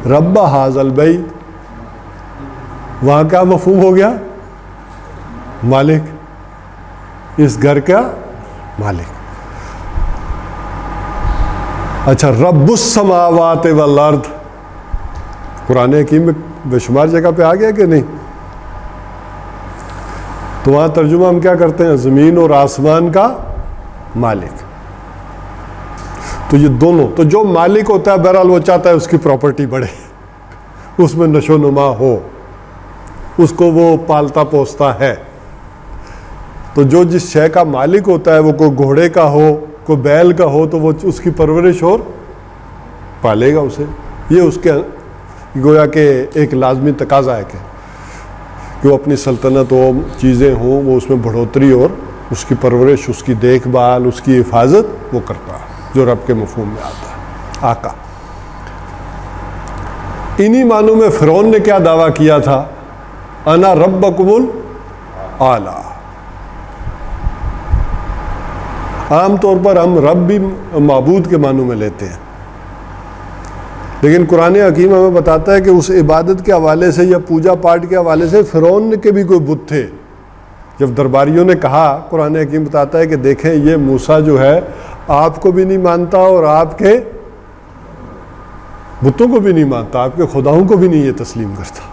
رب ھذا البیت. وہاں کیا مفہوم ہو گیا؟ مالک، اس گھر کا مالک. اچھا، رب السماوات والارض قرآن حکیم میں بے شمار جگہ پہ آ گیا کہ نہیں؟ تو وہاں ترجمہ ہم کیا کرتے ہیں؟ زمین اور آسمان کا مالک. تو یہ دونوں، تو جو مالک ہوتا ہے بہرحال وہ چاہتا ہے اس کی پراپرٹی بڑھے، اس میں نشو و نما ہو، اس کو وہ پالتا پوستا ہے. تو جو جس شے کا مالک ہوتا ہے، وہ کوئی گھوڑے کا ہو، کوئی بیل کا ہو، تو وہ اس کی پرورش اور پالے گا اسے. یہ اس کے گویا کہ ایک لازمی تقاضا ہے کہ وہ اپنی سلطنت ہو، چیزیں ہوں، وہ اس میں بڑھوتری اور اس کی پرورش، اس کی دیکھ بھال، اس کی حفاظت وہ کرتا ہے، جو رب کے مفہوم میں آتا ہے، آقا. انہی معنوں میں فرعون نے کیا دعویٰ کیا تھا؟ انا ربکم الاعلی. عام طور پر ہم رب بھی معبود کے معنوں میں لیتے ہیں، لیکن قرآن حکیم ہمیں بتاتا ہے کہ اس عبادت کے حوالے سے یا پوجا پاٹ کے حوالے سے فرعون کے بھی کوئی بت تھے. جب درباریوں نے کہا، قرآن حکیم بتاتا ہے کہ دیکھیں یہ موسیٰ جو ہے آپ کو بھی نہیں مانتا اور آپ کے بتوں کو بھی نہیں مانتا، آپ کے خداؤں کو بھی نہیں یہ تسلیم کرتا.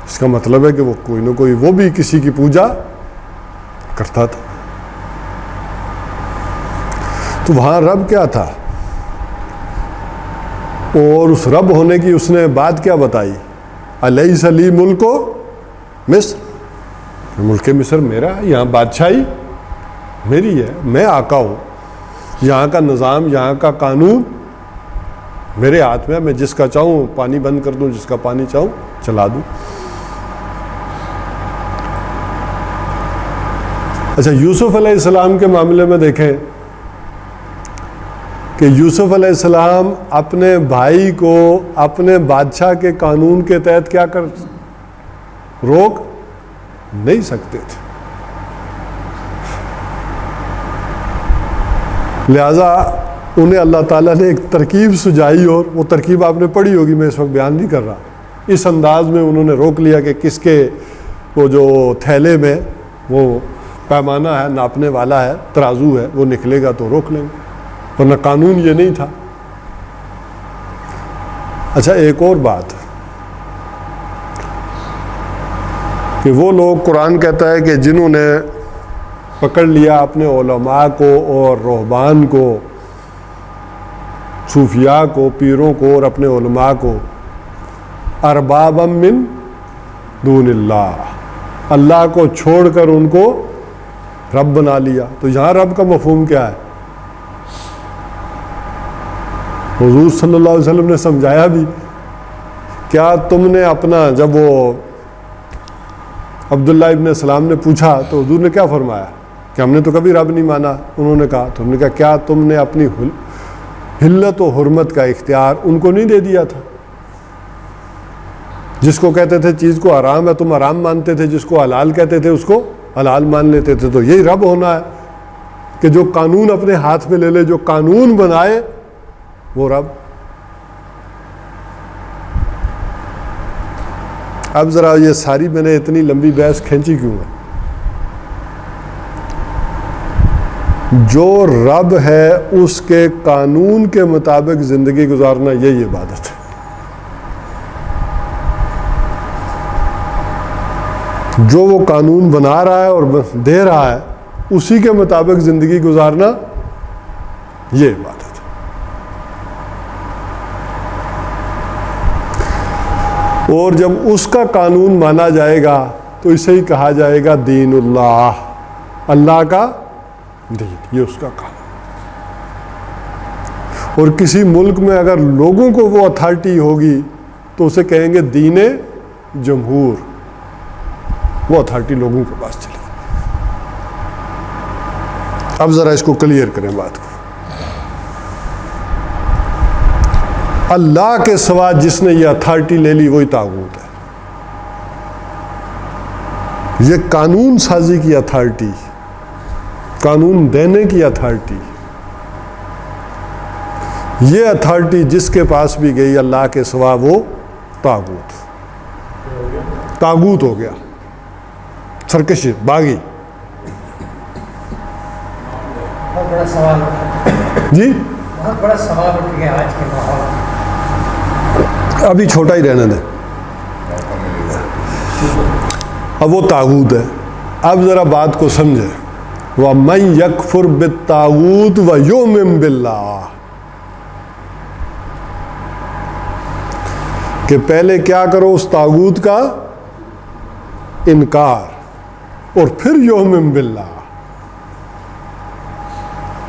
اس کا مطلب ہے کہ وہ کوئی نہ کوئی، وہ بھی کسی کی پوجا کرتا تھا. تو وہاں رب کیا تھا، اور اس رب ہونے کی اس نے بات کیا بتائی؟ الیس لی ملک مصر، ملک مصر میرا ہے، یہاں بادشاہی میری ہے، میں آقا ہوں، یہاں کا نظام، یہاں کا قانون میرے ہاتھ میں ہے، میں جس کا چاہوں پانی بند کر دوں، جس کا پانی چاہوں چلا دوں. اچھا، یوسف علیہ السلام کے معاملے میں دیکھیں کہ یوسف علیہ السلام اپنے بھائی کو اپنے بادشاہ کے قانون کے تحت کیا روک نہیں سکتے تھے. لہذا انہیں اللہ تعالیٰ نے ایک ترکیب سجائی، اور وہ ترکیب آپ نے پڑھی ہوگی، میں اس وقت بیان نہیں کر رہا. اس انداز میں انہوں نے روک لیا کہ کس کے وہ جو تھیلے میں وہ پیمانہ ہے، ناپنے والا ہے، ترازو ہے، وہ نکلے گا تو روک لیں گے، ورنہ قانون یہ نہیں تھا. اچھا، ایک اور بات کہ وہ لوگ، قرآن کہتا ہے کہ جنہوں نے پکڑ لیا اپنے علماء کو اور رہبان کو، صوفیاء کو، پیروں کو اور اپنے علماء کو، اربابا من دون اللہ، اللہ کو چھوڑ کر ان کو رب بنا لیا. تو یہاں رب کا مفہوم کیا ہے؟ حضور صلی اللہ علیہ وسلم نے سمجھایا بھی. کیا تم نے اپنا، جب وہ عبداللہ ابن السلام نے پوچھا تو حضور نے کیا فرمایا کہ ہم نے تو کبھی رب نہیں مانا. انہوں نے کہا، تو انہوں نے کہا کیا تم نے اپنی حلت و حرمت کا اختیار ان کو نہیں دے دیا تھا؟ جس کو کہتے تھے چیز کو حرام ہے تم حرام مانتے تھے، جس کو حلال کہتے تھے اس کو حلال مان لیتے تھے. تو یہی رب ہونا ہے کہ جو قانون اپنے ہاتھ میں لے لے، جو قانون بنائے وہ رب. اب ذرا یہ ساری میں نے اتنی لمبی بحث کھینچی کیوں ہے؟ جو رب ہے اس کے قانون کے مطابق زندگی گزارنا، یہی عبادت ہے. جو وہ قانون بنا رہا ہے اور دے رہا ہے اسی کے مطابق زندگی گزارنا، یہ عبادت ہے. اور جب اس کا قانون مانا جائے گا تو اسے ہی کہا جائے گا دین اللہ، اللہ کا دین، یہ اس کا قانون. اور کسی ملک میں اگر لوگوں کو وہ اتھارٹی ہوگی تو اسے کہیں گے دین جمہور. وہ اتھارٹی لوگوں کے پاس چلی گئی۔ اب ذرا اس کو کلیئر کریں بات کو۔ اللہ کے سوا جس نے یہ اتھارٹی لے لی وہی طاغوت ہے۔ یہ قانون سازی کی اتھارٹی، قانون دینے کی اتھارٹی، یہ اتھارٹی جس کے پاس بھی گئی اللہ کے سوا وہ طاغوت ہو گیا، سرکش باغی۔ بہت بڑا سوال جی بہت بڑا سوال اٹھ گیا آج کے ماحول میں۔ ابھی چھوٹا ہی رہنے دیں، اب وہ طاغوت ہے۔ اب ذرا بات کو سمجھے، وَمَن يَكْفُرْ بِالطَّاغُوتِ وَيُؤْمِن بِاللَّهِ، کہ پہلے کیا کرو اس طاغوت کا انکار اور پھر یؤمن باللہ،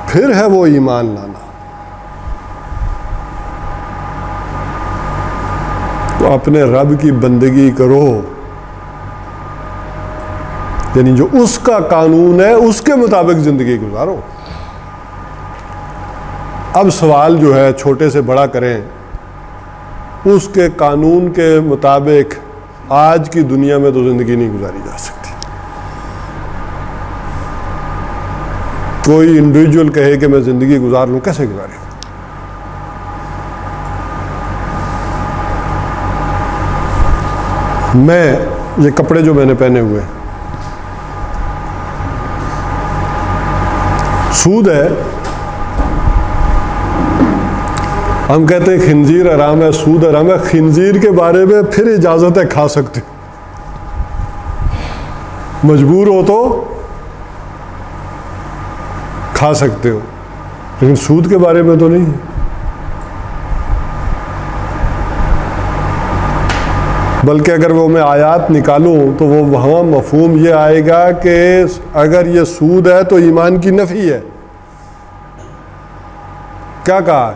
پھر ہے وہ ایمان لانا۔ تو اپنے رب کی بندگی کرو، یعنی جو اس کا قانون ہے اس کے مطابق زندگی گزارو۔ اب سوال جو ہے چھوٹے سے بڑا کریں، اس کے قانون کے مطابق آج کی دنیا میں تو زندگی نہیں گزاری جا سکتی۔ کوئی انڈیویجول کہے کہ میں زندگی گزار لوں، کیسے گزارے؟ میں یہ کپڑے جو میں نے پہنے ہوئے سود ہے، ہم کہتے ہیں خنزیر حرام ہے، سود حرام ہے۔ خنزیر کے بارے میں پھر اجازت ہے، کھا سکتے، مجبور ہو تو کھا سکتے ہو، لیکن سود کے بارے میں تو نہیں۔ بلکہ اگر وہ میں آیات نکالوں تو وہ وہاں مفہوم یہ آئے گا کہ اگر یہ سود ہے تو ایمان کی نفی ہے۔ کیا کہا؟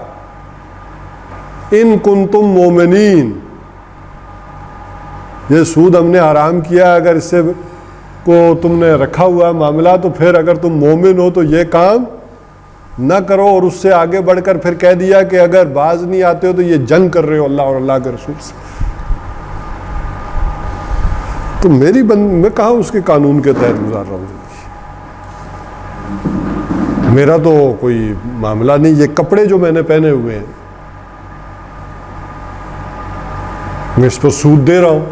ان کنتم مومنین، یہ سود ہم نے حرام کیا، اگر اس سے کو تم نے رکھا ہوا معاملہ تو پھر اگر تم مومن ہو تو یہ کام نہ کرو۔ اور اس سے آگے بڑھ کر پھر کہہ دیا کہ اگر باز نہیں آتے ہو تو یہ جنگ کر رہے ہو اللہ اور اللہ کے رسول سے۔ تو میں کہاں اس کے قانون کے تحت گزار رہا ہوں زندگی؟ میرا تو کوئی معاملہ نہیں۔ یہ کپڑے جو میں نے پہنے ہوئے ہیں میں اس پر سود دے رہا ہوں۔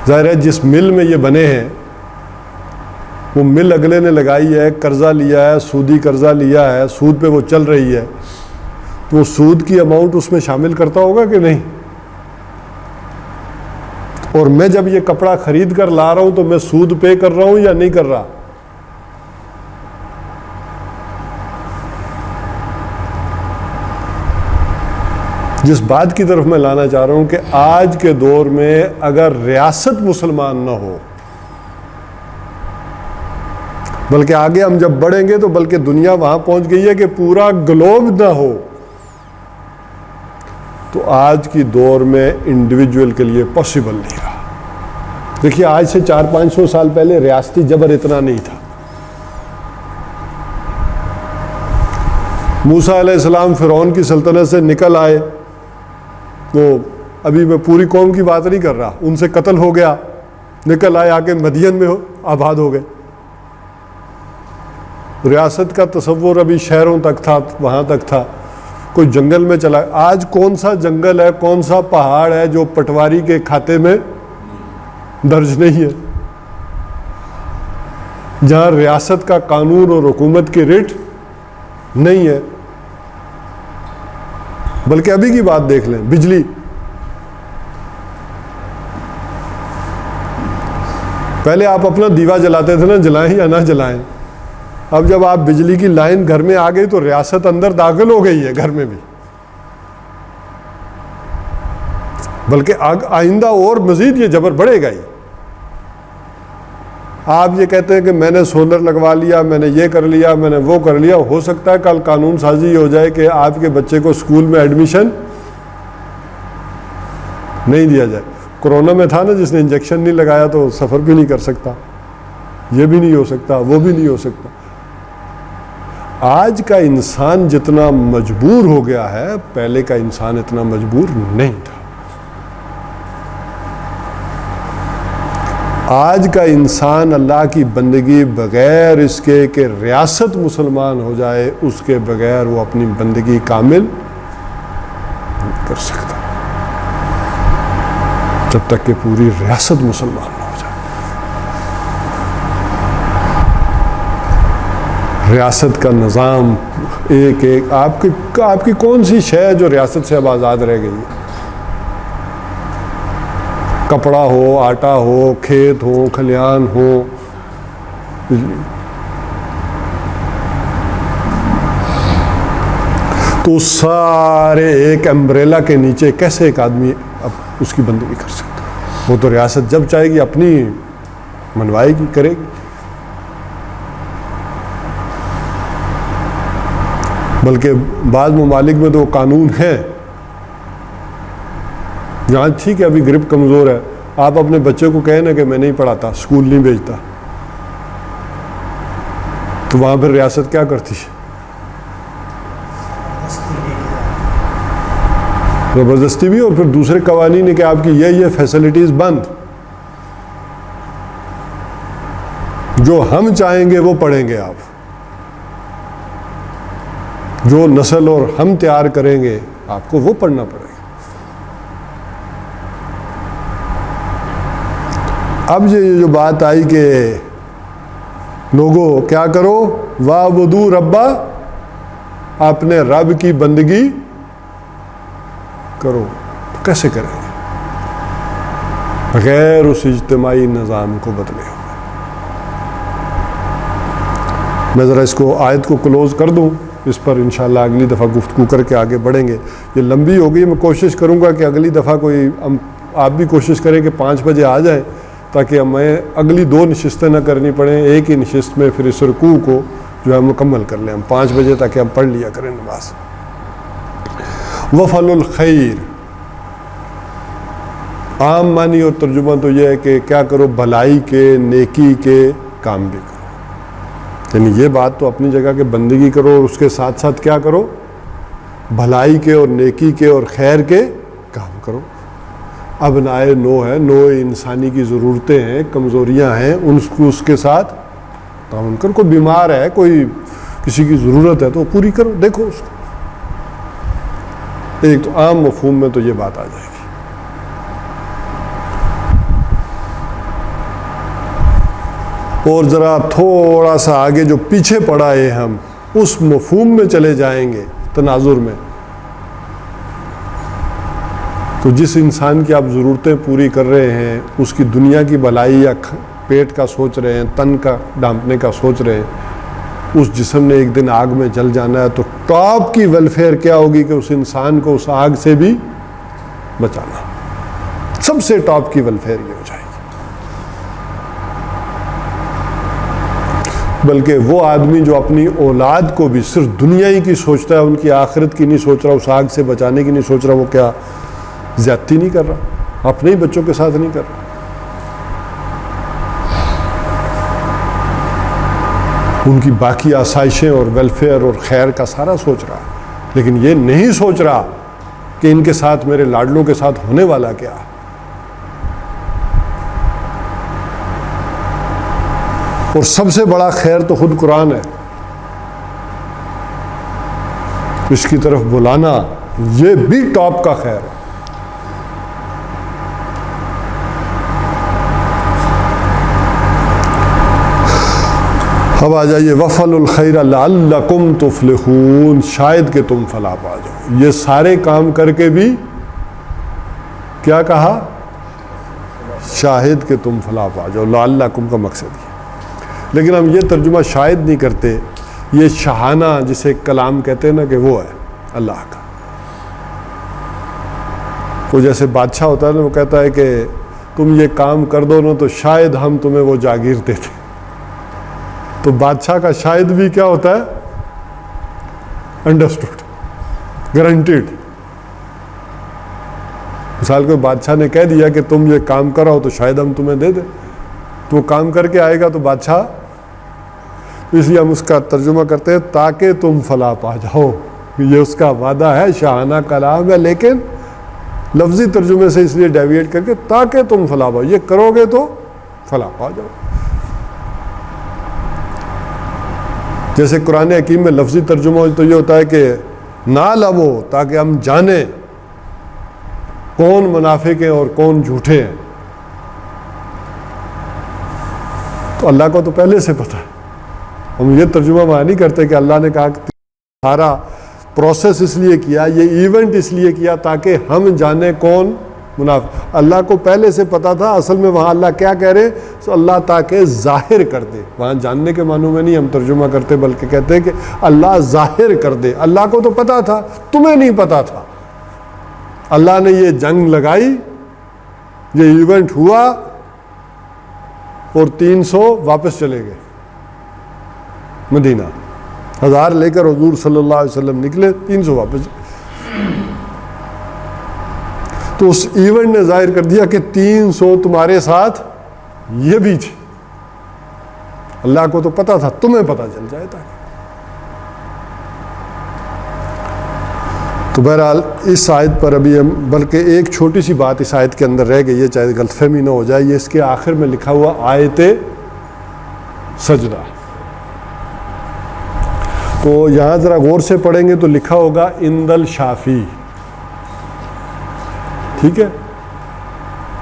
ظاہر ہے جس مل میں یہ بنے ہیں وہ مل اگلے نے لگائی ہے، قرضہ لیا ہے، سودی قرضہ لیا ہے، سود پہ وہ چل رہی ہے، تو وہ سود کی اماؤنٹ اس میں شامل کرتا ہوگا کہ نہیں؟ اور میں جب یہ کپڑا خرید کر لا رہا ہوں تو میں سود پے کر رہا ہوں یا نہیں کر رہا؟ جس بات کی طرف میں لانا چاہ رہا ہوں کہ آج کے دور میں اگر ریاست مسلمان نہ ہو، بلکہ آگے ہم جب بڑھیں گے تو بلکہ دنیا وہاں پہنچ گئی ہے کہ پورا گلوب نہ ہو، تو آج کی دور میں انڈیویجول کے لیے پاسبل نہیں رہا۔ دیکھیے آج سے 400-500 سال پہلے ریاستی جبر اتنا نہیں تھا۔ موسیٰ علیہ السلام فرعون کی سلطنت سے نکل آئے تو ابھی میں پوری قوم کی بات نہیں کر رہا، ان سے قتل ہو گیا، نکل آئے، آ کے مدین میں آباد ہو گئے۔ ریاست کا تصور ابھی شہروں تک تھا، وہاں تک تھا، کوئی جنگل میں چلا۔ آج کون سا جنگل ہے، کون سا پہاڑ ہے جو پٹواری کے کھاتے میں درج نہیں ہے، جہاں ریاست کا قانون اور حکومت کی ریٹ نہیں ہے؟ بلکہ ابھی کی بات دیکھ لیں، بجلی، پہلے آپ اپنا دیوا جلاتے تھے نا، جلائیں یا نہ جلائیں، اب جب آپ بجلی کی لائن گھر میں آ گئی تو ریاست اندر داخل ہو گئی ہے گھر میں بھی، بلکہ آئندہ اور مزید یہ جبر بڑھے گا ہی۔ آپ یہ کہتے ہیں کہ میں نے سولر لگوا لیا، میں نے یہ کر لیا، میں نے وہ کر لیا، ہو سکتا ہے کل قانون سازی ہو جائے کہ آپ کے بچے کو اسکول میں ایڈمیشن نہیں دیا جائے۔ کورونا میں تھا نا، جس نے انجیکشن نہیں لگایا تو سفر بھی نہیں کر سکتا، یہ بھی نہیں ہو سکتا، وہ بھی نہیں ہو سکتا۔ آج کا انسان جتنا مجبور ہو گیا ہے، پہلے کا انسان اتنا مجبور نہیں تھا۔ آج کا انسان اللہ کی بندگی بغیر اس کے کہ ریاست مسلمان ہو جائے، اس کے بغیر وہ اپنی بندگی کامل نہیں کر سکتا، جب تک کہ پوری ریاست مسلمان نہ ہو جائے۔ ریاست کا نظام ایک ایک، آپ کی کون سی شے ہے جو ریاست سے اب آزاد رہ گئی ہے؟ کپڑا ہو، آٹا ہو، کھیت ہو، کھلیان ہو، بجلی۔ تو سارے ایک امبریلا کے نیچے کیسے ایک آدمی اب اس کی بندگی کر سکتا ہے؟ وہ تو ریاست جب چاہے گی اپنی منوائے گی، کرے گی۔ بلکہ بعض ممالک میں تو قانون ہے، یہاں ٹھیک ہے ابھی گرپ کمزور ہے، آپ اپنے بچے کو کہیں نا کہ میں نہیں پڑھاتا، اسکول نہیں بھیجتا، تو وہاں پھر ریاست کیا کرتی ہے؟ زبردستی بھی، اور پھر دوسرے قوانین ہے کہ آپ کی یہ فیسلٹیز بند، جو ہم چاہیں گے وہ پڑھیں گے آپ، جو نسل اور ہم تیار کریں گے آپ کو وہ پڑھنا پڑے گا۔ اب یہ جو بات آئی کہ لوگوں کیا کرو، وَاعْبُدُوا رَبَّ، اپنے رب کی بندگی کرو، تو کیسے کریں گے بغیر اس اجتماعی نظام کو بدلے ہوئے؟ میں ذرا اس کو آیت کو کلوز کر دوں، اس پر انشاءاللہ اگلی دفعہ گفتگو کر کے آگے بڑھیں گے۔ یہ لمبی ہو گئی، میں کوشش کروں گا کہ اگلی دفعہ کوئی آپ بھی کوشش کریں کہ 5 بجے آ جائیں، تاکہ ہمیں اگلی 2 نشستیں نہ کرنی پڑیں، ایک ہی نشست میں پھر اس رکوع کو جو ہے مکمل کر لیں ہم 5 بجے، تاکہ ہم پڑھ لیا کریں نماز۔ وفل الخیر، عام معنی اور ترجمہ تو یہ ہے کہ کیا کرو، بھلائی کے، نیکی کے کام بھی کرو۔ یعنی یہ بات تو اپنی جگہ کہ بندگی کرو، اور اس کے ساتھ ساتھ کیا کرو، بھلائی کے اور نیکی کے اور خیر کے کام کرو۔ اب نائے نو ہے، نو انسانی کی ضرورتیں ہیں، کمزوریاں ہیں، اس کے ساتھ تعاون کرو۔ کوئی بیمار ہے، کوئی کسی کی ضرورت ہے تو پوری کرو، دیکھو اس کو۔ ایک تو عام مفہوم میں تو یہ بات آ جائے گی۔ اور ذرا تھوڑا سا آگے جو پیچھے پڑا ہے ہم اس مفہوم میں چلے جائیں گے تناظر میں، تو جس انسان کی آپ ضرورتیں پوری کر رہے ہیں، اس کی دنیا کی بھلائی یا پیٹ کا سوچ رہے ہیں، تن کا ڈھانپنے کا سوچ رہے ہیں، اس جسم نے ایک دن آگ میں جل جانا ہے، تو ٹاپ کی ویلفیئر کیا ہوگی کہ اس انسان کو اس آگ سے بھی بچانا۔ سب سے ٹاپ کی ویلفیئر یہ ہو جائے گی۔ بلکہ وہ آدمی جو اپنی اولاد کو بھی صرف دنیا ہی کی سوچتا ہے، ان کی آخرت کی نہیں سوچ رہا، اس آگ سے بچانے کی نہیں سوچ رہا، وہ کیا زیادتی نہیں کر رہا؟ اپنے ہی بچوں کے ساتھ نہیں کر رہا۔ ان کی باقی آسائشیں اور ویلفیئر اور خیر کا سارا سوچ رہا، لیکن یہ نہیں سوچ رہا کہ ان کے ساتھ، میرے لاڈلوں کے ساتھ ہونے والا کیا۔ اور سب سے بڑا خیر تو خود قرآن ہے، اس کی طرف بلانا یہ بھی ٹاپ کا خیر ہے۔ اب آ جائیے، وفل الخیر لعلکم تفلحون، شاید کہ تم فلاح پا جاؤ۔ یہ سارے کام کر کے بھی کیا کہا؟ شاہد کہ تم فلاح پا جاؤ، لعلکم کا مقصد یہ۔ لیکن ہم یہ ترجمہ شاید نہیں کرتے، یہ شاہانہ جسے کلام کہتے ہیں نا، کہ وہ ہے اللہ کا۔ وہ جیسے بادشاہ ہوتا ہے نا، وہ کہتا ہے کہ تم یہ کام کر دو نا تو شاید ہم تمہیں وہ جاگیر دیتے۔ تو بادشاہ کا شاید بھی کیا ہوتا ہے؟ Understood, guaranteed. مثال کوئی بادشاہ نے کہہ دیا کہ تم یہ کام کرو تو شاید ہم تمہیں دے دیں، تو وہ کام کر کے آئے گا تو بادشاہ، اس لیے ہم اس کا ترجمہ کرتے ہیں تاکہ تم فلاح پا جاؤ، یہ اس کا وعدہ ہے، شاہانہ کلام ہے، لیکن لفظی ترجمے سے اس لیے ڈیویٹ کر کے تاکہ تم فلاح پاؤ، یہ کرو گے تو فلاح پا جاؤ۔ جیسے قرآن حکیم میں لفظی ترجمہ تو یہ ہوتا ہے کہ نہ لو، تاکہ ہم جانیں کون منافق ہیں اور کون جھوٹے ہیں۔ تو اللہ کو تو پہلے سے پتہ ہے، ہم یہ ترجمہ وہاں نہیں کرتے کہ اللہ نے کہا کہ سارا پروسیس اس لیے کیا، یہ ایونٹ اس لیے کیا تاکہ ہم جانیں کون منافق۔ اللہ کو پہلے سے پتا تھا، اصل میں وہاں اللہ کیا کہہ رہے، تو اللہ تاکہ ظاہر کر دے، وہاں جاننے کے معنوں میں نہیں ہم ترجمہ کرتے، بلکہ کہتے ہیں کہ اللہ ظاہر کر دے۔ اللہ کو تو پتا تھا، تمہیں نہیں پتا تھا۔ اللہ نے یہ جنگ لگائی، یہ ایونٹ ہوا اور 300 واپس چلے گئے مدینہ، 1000 لے کر حضور صلی اللہ علیہ وسلم نکلے، 300 واپس۔ تو اس ایونٹ نے ظاہر کر دیا کہ 300 تمہارے ساتھ یہ بھی تھے۔ اللہ کو تو پتا تھا، تمہیں پتا چل جائے تاکہ۔ تو بہرحال اس آیت پر ابھی ہم، بلکہ ایک چھوٹی سی بات اس آیت کے اندر رہ گئی ہے، چاہے غلط فہمی نہ ہو جائے، یہ اس کے آخر میں لکھا ہوا آیت سجدہ۔ تو یہاں ذرا غور سے پڑھیں گے تو لکھا ہوگا عند الشافعی، ٹھیک ہے؟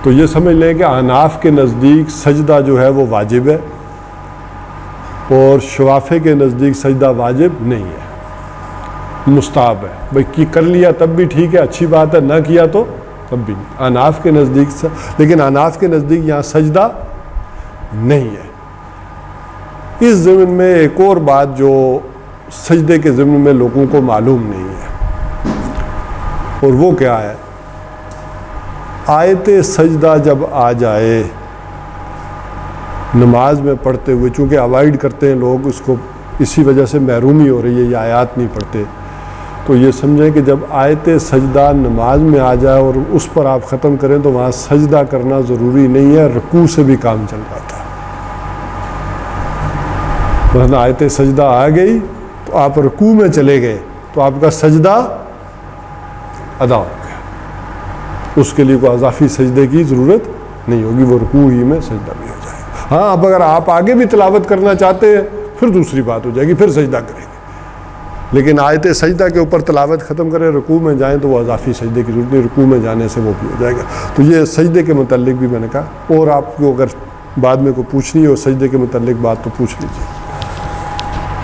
تو یہ سمجھ لیں کہ احناف کے نزدیک سجدہ جو ہے وہ واجب ہے، اور شوافع کے نزدیک سجدہ واجب نہیں ہے، مستحب ہے۔ بھائی کر لیا تب بھی ٹھیک ہے، اچھی بات ہے، نہ کیا تو تب بھی نہیں، احناف کے نزدیک۔ لیکن احناف کے نزدیک یہاں سجدہ نہیں ہے۔ اس ضمن میں ایک اور بات جو سجدے کے ضمن میں لوگوں کو معلوم نہیں ہے، اور وہ کیا ہے؟ آیت سجدہ جب آ جائے نماز میں پڑھتے ہوئے، چونکہ اوائڈ کرتے ہیں لوگ اس کو، اسی وجہ سے محرومی ہو رہی ہے، یہ آیات نہیں پڑھتے، تو یہ سمجھیں کہ جب آیت سجدہ نماز میں آ جائے اور اس پر آپ ختم کریں تو وہاں سجدہ کرنا ضروری نہیں ہے، رکوع سے بھی کام چل جاتا ہے۔ مثلا آیت سجدہ آ گئی تو آپ رکوع میں چلے گئے تو آپ کا سجدہ ادا ہو گیا، اس کے لیے کوئی اضافی سجدے کی ضرورت نہیں ہوگی، وہ رکوع ہی میں سجدہ بھی ہو جائے گا۔ ہاں اب اگر آپ آگے بھی تلاوت کرنا چاہتے ہیں پھر دوسری بات ہو جائے گی، پھر سجدہ کریں گے، لیکن آیت سجدہ کے اوپر تلاوت ختم کریں، رکوع میں جائیں تو وہ اضافی سجدے کی ضرورت نہیں، رکوع میں جانے سے وہ بھی ہو جائے گا۔ تو یہ سجدے کے متعلق بھی میں نے کہا، اور آپ کو اگر بعد میں کوئی پوچھنی ہو سجدے کے متعلق بات تو پوچھ لیجیے۔